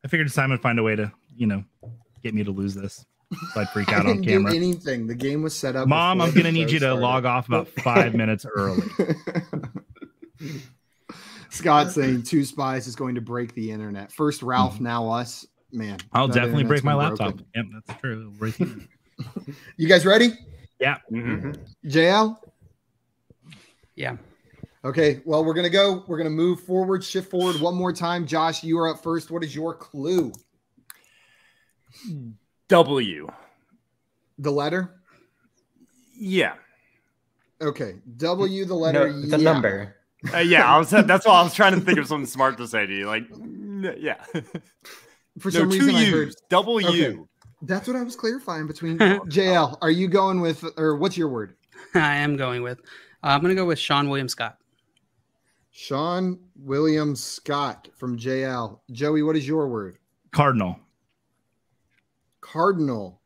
I figured Simon would find a way to, get me to lose this. So I'd freak I out on didn't do camera. anything. The game was set up. Mom, before I'm gonna the need show you to started. log off about 5 minutes early. Scott saying 2 spies is going to break the internet. First Ralph, now us. Man, I'll that definitely internet's break my been laptop. broken. Yep, that's true. It'll break the internet. You guys ready? Yeah. Mhm. JL? Yeah. Okay, well, we're gonna move forward, shift forward one more time. Josh, you are up first. What is your clue? W. The letter? Yeah. Okay. W, the letter. No, the yeah. number. Yeah, that's why I was trying to think of something smart to say to you. Like, yeah. For No, some 2 reason, I U's. heard. W. Okay. That's what I was clarifying between JL. Are you going with, or what's your word? I am going with. I'm going to go with Sean William Scott. Sean William Scott from JL. Joey, what is your word? Cardinal. Cardinal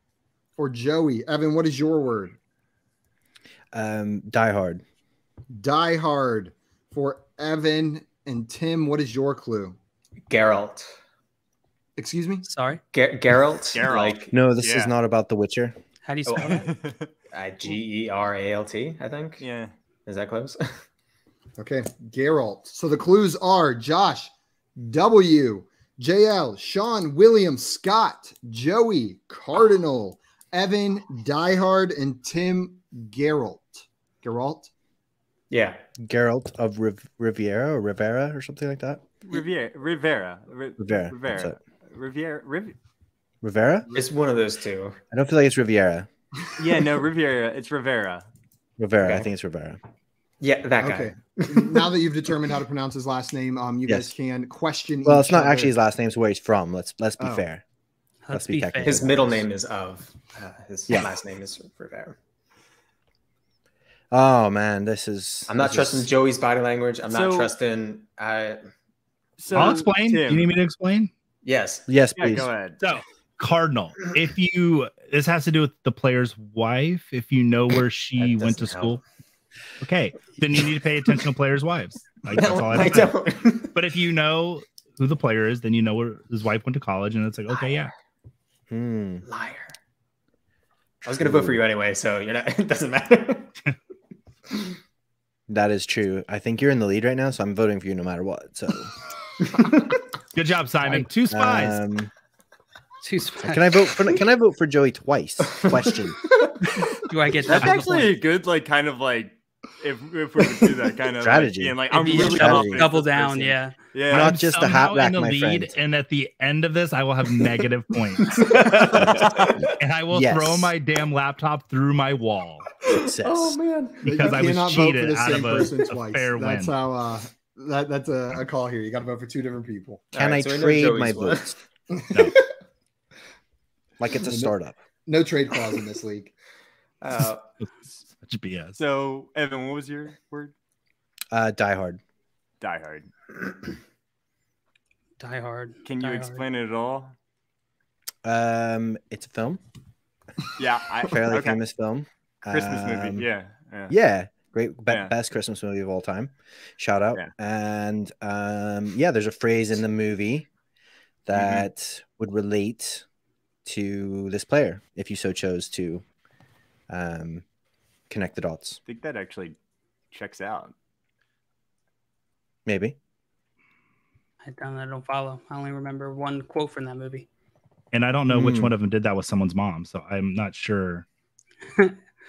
for Joey. Evan, what is your word? Die Hard. Die Hard for Evan. And Tim, what is your clue? Geralt. Excuse me? Sorry. Geralt. Geralt. Like No, this Yeah. is not about The Witcher. How do you Oh, spell that? Geralt, I think. Yeah. Is that close? Okay, Geralt. So the clues are Josh, W, JL, Sean William Scott, Joey, Cardinal, Evan, Die Hard, and Tim, Geralt. Geralt? Yeah. Geralt of Riviera or something like that. Rivera. Rivera. What's that? Rivera? It's one of those two. I don't feel like it's Riviera. Yeah, no, Riviera. It's Rivera. Rivera. I Okay. think it's Rivera. Yeah, that guy. Okay. Now that you've determined how to pronounce his last name, you guys Yes. can question. Well, each it's not other. actually his last name. It's where he's from. Let's be Oh. fair. Let's be be fair. technical. His middle name is of. His Yeah. last name is Rivera. Oh man, this is. I'm not this trusting is- Joey's body language. I'm not So- trusting. So I'll explain. Tim, Do you need me to explain? Yes. Yes, Yeah, please. go ahead. So, Cardinal. This has to do with the player's wife. If you know where she That went to doesn't school, okay, then you need to pay attention to players' wives. Like that's all I I have to say. don't. But if you know who the player is, then you know where his wife went to college, and it's like, okay, yeah. Hmm. Liar. I was gonna vote for you anyway, so you're not. It doesn't matter. That is true. I think you're in the lead right now, so I'm voting for you no matter what. So, Good job, Simon. 2 spies. Two spies. can I vote for? Can I vote for Joey twice? Question. Do I get That's double actually a point? good, like, kind of like, if we would do that kind of Strategy. Like, being like, If I'm you really double- confident double this down, person- yeah. Yeah. Not I'm just the hat somehow rack, in the my lead, friend. and at the end of this, I will have negative points, and I will Yes. throw my damn laptop through my wall Success. man. because I You was cannot vote for cheated the out same of person a twice. fair That's win. how. That's a call here. You got to vote for 2 different people. Can All right, I so we know trade Joey's my one. votes? No. Like it's a startup. No trade clause in this league. Such BS. So, Evan, what was your word? Die Hard. Die Hard. Die Hard. Can you explain it at all? It's a film. Yeah, Fairly okay. famous film. Christmas movie. Yeah. Yeah, great, Yeah. best Christmas movie of all time. Shout out. Yeah. And yeah, there's a phrase in the movie that would relate to this player if you so chose to connect the dots. I think that actually checks out. Maybe. I don't follow. I only remember one quote from that movie. And I don't know which one of them did that with someone's mom, so I'm not sure.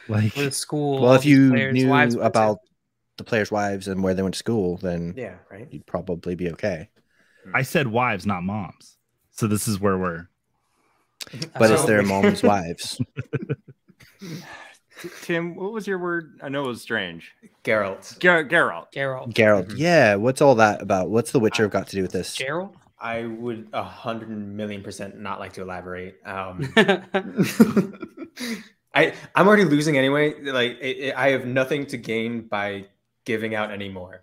Like, With school. Well, all if these you players' knew wives went to. about the players' wives and where they went to school, then Yeah, right. you'd probably be okay. I said wives, not moms. So this is where we're. But it's So- their mom's wives. Tim, what was your word? I know it was strange. Geralt. Geralt. Geralt. Geralt. Yeah, what's all that about? What's The Witcher got to do with this? Gerald? I would 100,000,000% not like to elaborate. I'm already losing anyway. Like I have nothing to gain by giving out any more.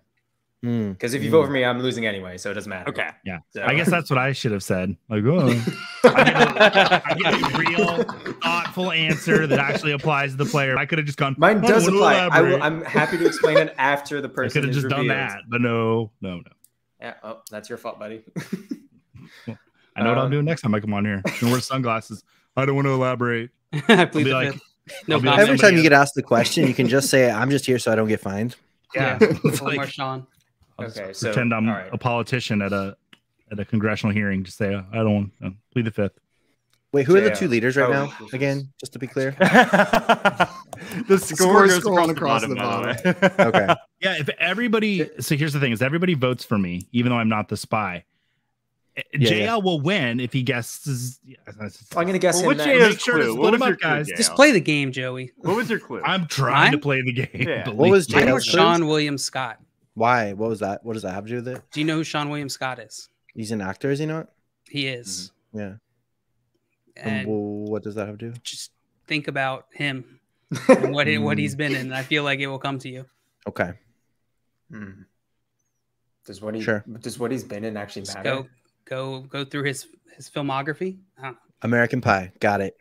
Because if you vote for me, I'm losing anyway, so it doesn't matter. Okay. Yeah. So- I guess that's what I should have said. Like, oh, I get a real thoughtful answer that actually applies to the player. I could have just gone. Mine "Oh, does we'll apply. elaborate." I'm happy to explain it after the I person could have is just done revealed. that, but no. Yeah. Oh, that's your fault, buddy. I know what I'm doing next time I come on here. I'm gonna wear sunglasses. I don't want to elaborate. I I'll plead be the like, fifth. No I'll be like, comment. Every time you get asked the question, you can just say, I'm just here so I don't get fined. yeah. Yeah. It's One more like, Sean. I'll just Okay, so pretend I'm all right. a politician at a congressional hearing. Just say I don't want plead the fifth. Wait, who are the Yeah. two leaders right Oh, now? this is- Again, just to be clear. The score goes scrolling across the bottom, by the way. Okay. Yeah, if everybody, so here's the thing: is everybody votes for me, even though I'm not the spy. Yeah, JL yeah. will win if he guesses. I'm gonna guess Well, him what's next. JL's Make sure to clue? split What them was your up, clue, guys. JL? Just play the game, Joey. What was your clue? I'm trying to Mine? play the game. Yeah. believe What was me. I know JL's Sean William Scott. Why? What was that? What does that have to do with it? Do you know who Sean William Scott is? He's an actor, is he not? He is. Yeah. And What does that have to do? just think about him and what he's been in. I feel like it will come to you. Okay. Hmm. Does what he's been in actually Just matter? go through his filmography. I don't know. American Pie. Got it.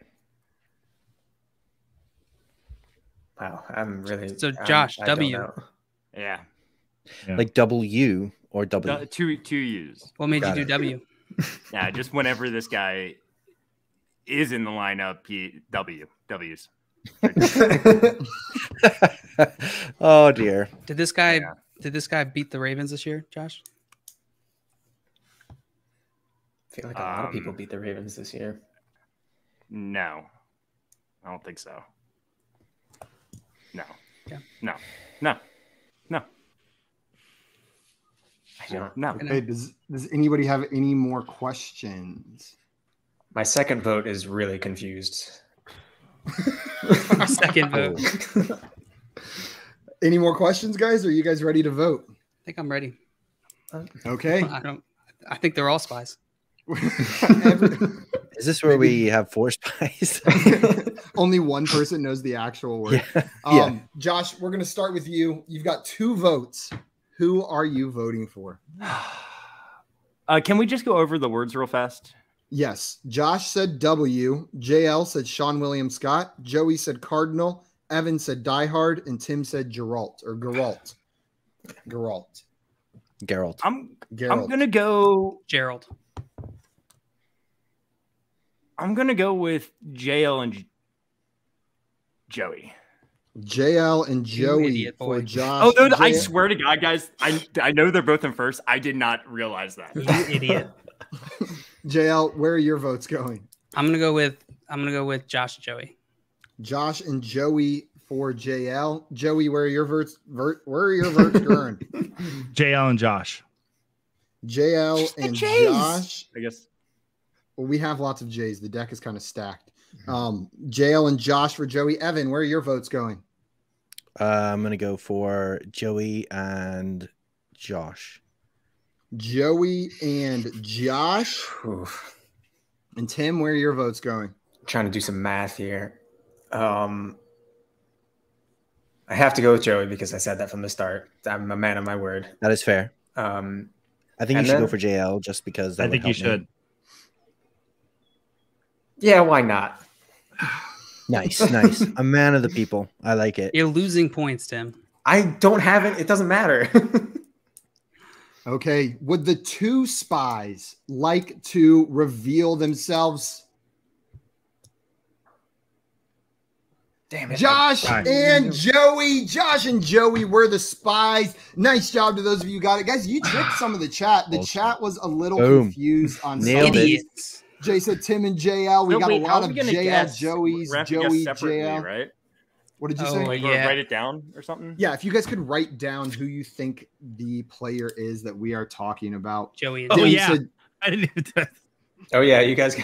Wow, I'm really. So, Josh, I don't W. know. Yeah. Yeah. Like W or W. Two U's. What made Got you it. do W? Yeah, just whenever this guy is in the lineup, W's. Oh dear. Did this guy beat the Ravens this year, Josh? I feel like a lot of people beat the Ravens this year. No, I don't think so. No. Yeah. No. I don't. No. Okay, does anybody have any more questions? My second vote is really confused. Our second vote. Any more questions, guys? Are you guys ready to vote? I think I'm ready. Okay. I think they're all spies. Is this where we have 4 spies? Only one person knows the actual word. Yeah. Josh, we're going to start with you. You've got 2 votes. Who are you voting for? Can we just go over the words real fast? Yes. Josh said W. JL said Sean William Scott. Joey said Cardinal. Evan said Die Hard. And Tim said Geralt. Geralt. I'm Geralt. gonna go. Gerald. I'm gonna go with JL and Joey. JL and Joey idiot boy. for Josh. Oh no! I JL swear to God, guys, I know they're both in first. I did not realize that. You idiot. JL, where are your votes going? I'm gonna go with Josh and Joey. Josh and Joey for JL. Joey, where are your votes? Where are your votes going? JL and Josh. JL and Josh. I guess. Well, we have lots of J's. The deck is kind of stacked. JL and Josh for Joey. Evan, where are your votes going? I'm going to go for Joey and Josh. Joey and Josh. Oof. And Tim, where are your votes going? Trying to do some math here. I have to go with Joey because I said that from the start. I'm a man of my word. That is fair. I think you should go for JL just because I think you should. Yeah, why not? Nice. A man of the people. I like it. You're losing points, Tim. I don't have it. It doesn't matter. Okay. Would the two spies like to reveal themselves? Damn it. Josh and Joey. Josh and Joey were the spies. Nice job to those of you who got it. Guys, you tricked some of the chat. The chat was a little confused on some idiots. Jay said Tim and JL. We got a lot of JL, Joey's, Joey, JL. Right? What did you say? Write it down or something? Yeah, if you guys could write down who you think the player is that we are talking about. Joey. Oh, yeah. I didn't even Oh, yeah, you guys.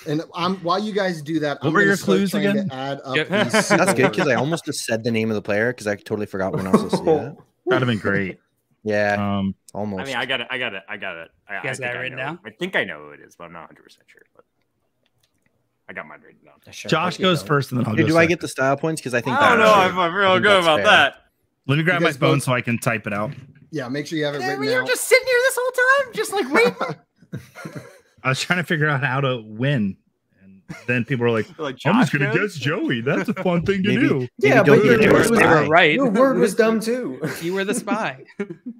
And while you guys do that, what were your clues again? To add up That's good because I almost just said the name of the player because I totally forgot when I was supposed to do that. That'd have been great. Yeah, almost. I mean, I got it. You guys got it written down? I think I know who it is, but I'm not 100% sure. But I got mine written down. Josh goes first, and then I'll go. Do second. I get the style points? Because I think I don't know. I'm real good about that. Let me grab my phone so I can type it out. Yeah, make sure you have it written You're out. just sitting here this whole time, just like waiting. I was trying to figure out how to win. Then people were like, like I'm just going to guess Joey. That's a fun thing to do. Yeah, but they were right. Your word was dumb too. You were the spy.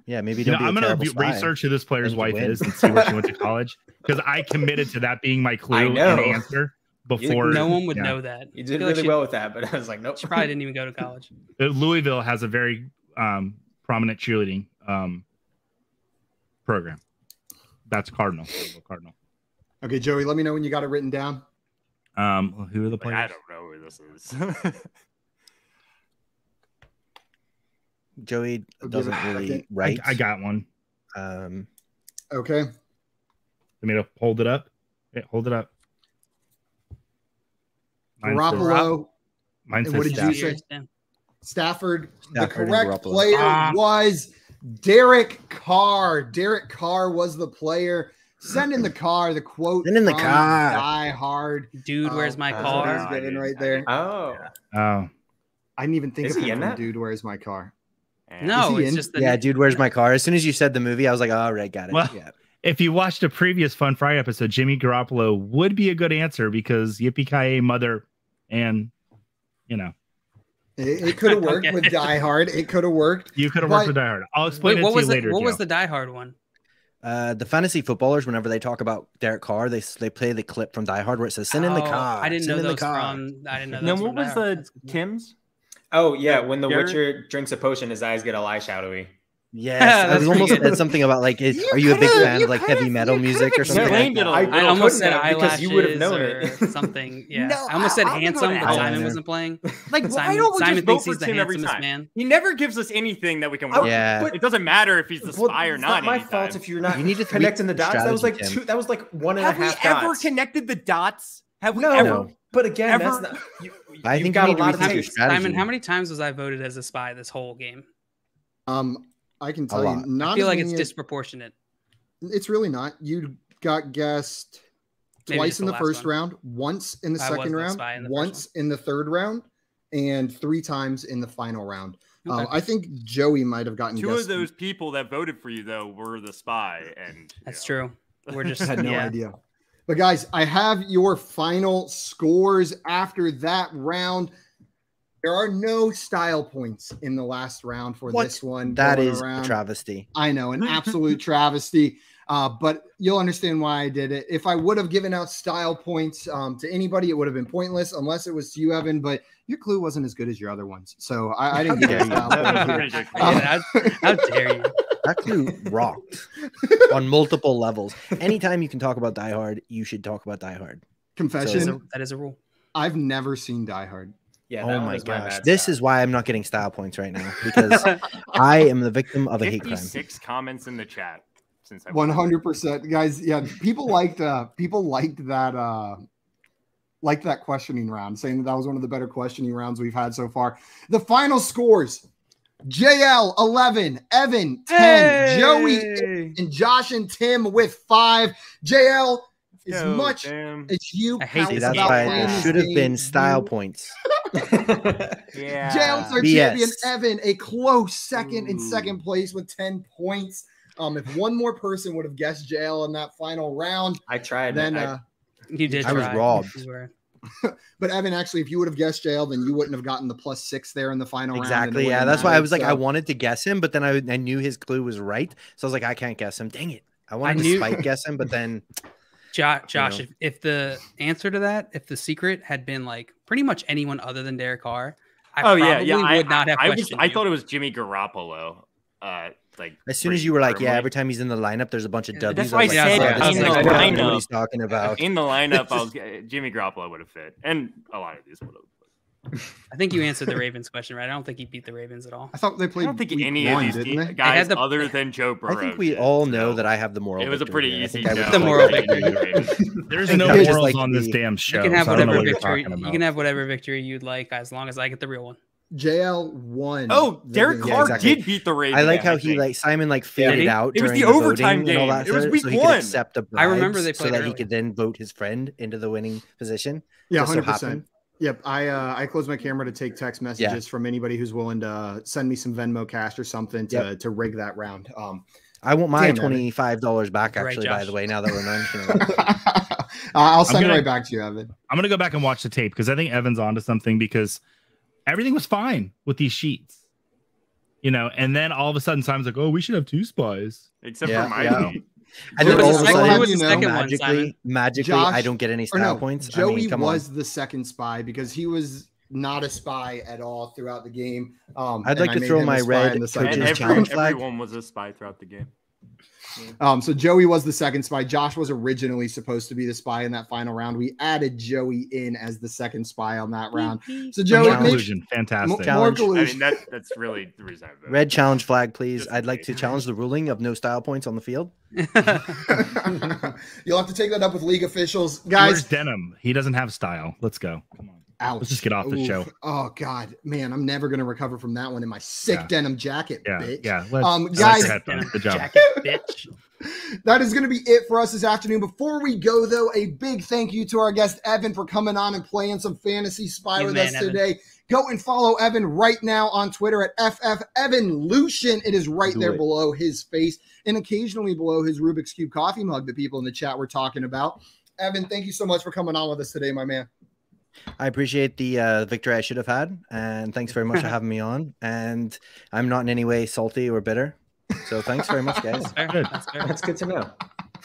Yeah, maybe don't I'm going to research who this player's wife is and see where she went to college because I committed to that being my clue and answer before. No one would know that. You did really well with that, but I was like, nope. She probably didn't even go to college. Louisville has a very prominent cheerleading program. That's Cardinal. Okay, Joey, let me know when you got it written down. Who are the players? I don't know who this is. Joey doesn't really write. I got one. Okay. Let me hold it up. Yeah, hold it up. Garoppolo. Mine says what did you say? Stafford. Stafford. The correct player was Derek Carr. Derek Carr was the player. Send in the car. The quote. Send in the car. Die hard. Dude, where's my car? Given right there. Oh. I didn't even think Is of he in him. that? Dude, where's my car? No, it's just the dude, where's my car? As soon as you said the movie, I was like, all right, got it. Well, yeah. If you watched a previous Fun Friday episode, Jimmy Garoppolo would be a good answer because yippee-ki-yay mother and, It could have worked with Die Hard. It could have worked. You could have worked with Die Hard. I'll explain it to you later. What was the Die Hard one? The fantasy footballers, whenever they talk about Derek Carr, they play the clip from Die Hard where it says "Send in the car." I didn't know those from. I didn't know. Those what was the Tim's? Oh yeah, when the Witcher drinks a potion, his eyes get all eye shadowy. Yes, I was almost said something about like, are you a big fan of like heavy metal music or something? I almost said eyelashes you would have known it. Something. Yeah, I almost said handsome, but Simon wasn't playing. Like, why don't we just vote for Tim every time? Man. He never gives us anything that we can. Yeah, it doesn't matter if he's the spy or not. It's not my fault if you're not. You need to connecting the dots. That was like two. That was like 1.5 dots. Have we ever connected the dots? Have we ever? ever? But again, that's not. I think got you a lot of your taste. strategy. Simon, how many times was I voted as a spy this whole game? I can tell you, not. I feel like it's disproportionate. It's really not. You got guessed twice in the first round, once in the second round, once in the third round, and 3 times in the final round. Okay. I think Joey might have gotten two of those people that voted for you though were the spy, and that's true. We're just had no idea. But guys, I have your final scores after that round. There are no style points in the last round for this one. That is a travesty. I know, an absolute travesty. But you'll understand why I did it. If I would have given out style points to anybody, it would have been pointless unless it was to you, Evan. But your clue wasn't as good as your other ones. So I didn't get a style point. How dare you? That clue rocked on multiple levels. Anytime you can talk about Die Hard, you should talk about Die Hard. Confession. So that is a rule. I've never seen Die Hard. Yeah, oh my gosh. This is why I'm not getting style points right now because I am the victim of a hate crime. 56 comments in the chat since I 100%. Guys, yeah, people liked that questioning round, saying that was one of the better questioning rounds we've had so far. The final scores: JL 11, Evan 10, Joey 8, and Josh and Tim with 5. JL, as much as you I hate this that's game. why there should have been style points. Yeah. Jail is our BS. champion, Evan, a close second in second place with 10 points. If one more person would have guessed Jail in that final round, I tried. then You did. I was try. robbed. You were. but Evan, actually, if you would have guessed Jail, then you wouldn't have gotten the +6 there in the final round. Exactly. Yeah, that's why I was like, I wanted to guess him, but then I knew his clue was right, so I was like, I can't guess him. Dang it! I wanted to spike guess him, but then Josh, if the answer to that, if the secret had been like pretty much anyone other than Derek Carr, I would not have questioned I thought it was Jimmy Garoppolo. As soon as you were like, yeah, every time he's in the lineup, there's a bunch of W's. That's why I said in the lineup. What he's talking about. In the lineup, Jimmy Garoppolo would have fit, and a lot of these would have. I think you answered the Ravens question right. I don't think he beat the Ravens at all. I thought they played. I don't think any of these guys other than Joe Burrow. I think we all know that I have the moral. It was a pretty easy. The moral victory. There's no morals on this damn show. You can have whatever victory. You can have whatever victory you'd like, as long as I get the real one. JL won. Oh, Derek Carr did beat the Ravens. I like how Simon faded out. It was during the overtime game. And all that it was week so he 1. could accept a bribe I remember they so played that early. he could then vote his friend into the winning position. Yeah, 100%. Yep. I closed my camera to take text messages from anybody who's willing to send me some Venmo cash or something to rig that round. I want my $25 back, actually, by the way, now that we're mentioning it. I'll send it right back to you, Evan. I'm going to go back and watch the tape because I think Evan's onto something, because everything was fine with these sheets, and then all of a sudden Simon's like, oh, we should have 2 spies. Except for my sheet. And then all of a sudden, magically, Josh, I don't get any style points. Joey was the second spy because he was not a spy at all throughout the game. I'd like to throw my red coaches challenge flag. Everyone was a spy throughout the game. So Joey was the second spy. Josh was originally supposed to be the spy in that final round. We added Joey in as the second spy on that round. So Joey, collusion, fantastic. More collusion. I mean, that's really the reason. Red challenge flag, please. I'd like to challenge the ruling of no style points on the field. You'll have to take that up with league officials, guys. Where's Denim? He doesn't have style. Let's go. Come on. Ouch. Let's just get off the show. Oh God, man, I'm never gonna recover from that one in my sick denim jacket, bitch. Yeah, guys, good job. Jacket, bitch. That is gonna be it for us this afternoon. Before we go, though, a big thank you to our guest Evan for coming on and playing some Fantasy Spy with us today. Go and follow Evan right now on Twitter at FFEvanLucian. It is right there below his face and occasionally below his Rubik's Cube coffee mug that people in the chat were talking about. Evan, thank you so much for coming on with us today, my man. I appreciate the victory I should have had, and thanks very much for having me on. And I'm not in any way salty or bitter, so thanks very much, guys. That's good to know.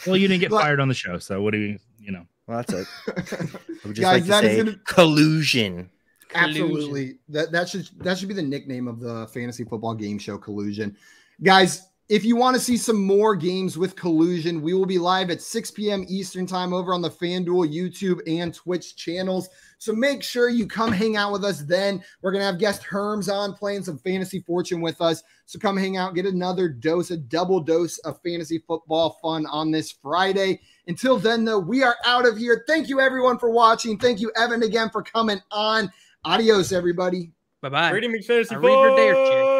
Well, you didn't get fired on the show, so what do you know? Well, that's it. I would just Guys, like to say collusion. Absolutely. That should be the nickname of the fantasy football game show, Collusion. Guys, if you want to see some more games with Collusion, we will be live at 6 p.m. Eastern time over on the FanDuel YouTube and Twitch channels. So make sure you come hang out with us then. We're going to have guest Herms on playing some Fantasy Fortune with us. So come hang out, get another dose, a double dose of fantasy football fun on this Friday. Until then, though, we are out of here. Thank you, everyone, for watching. Thank you, Evan, again, for coming on. Adios, everybody. Bye-bye. Reading McFantasy I'll read your dare check.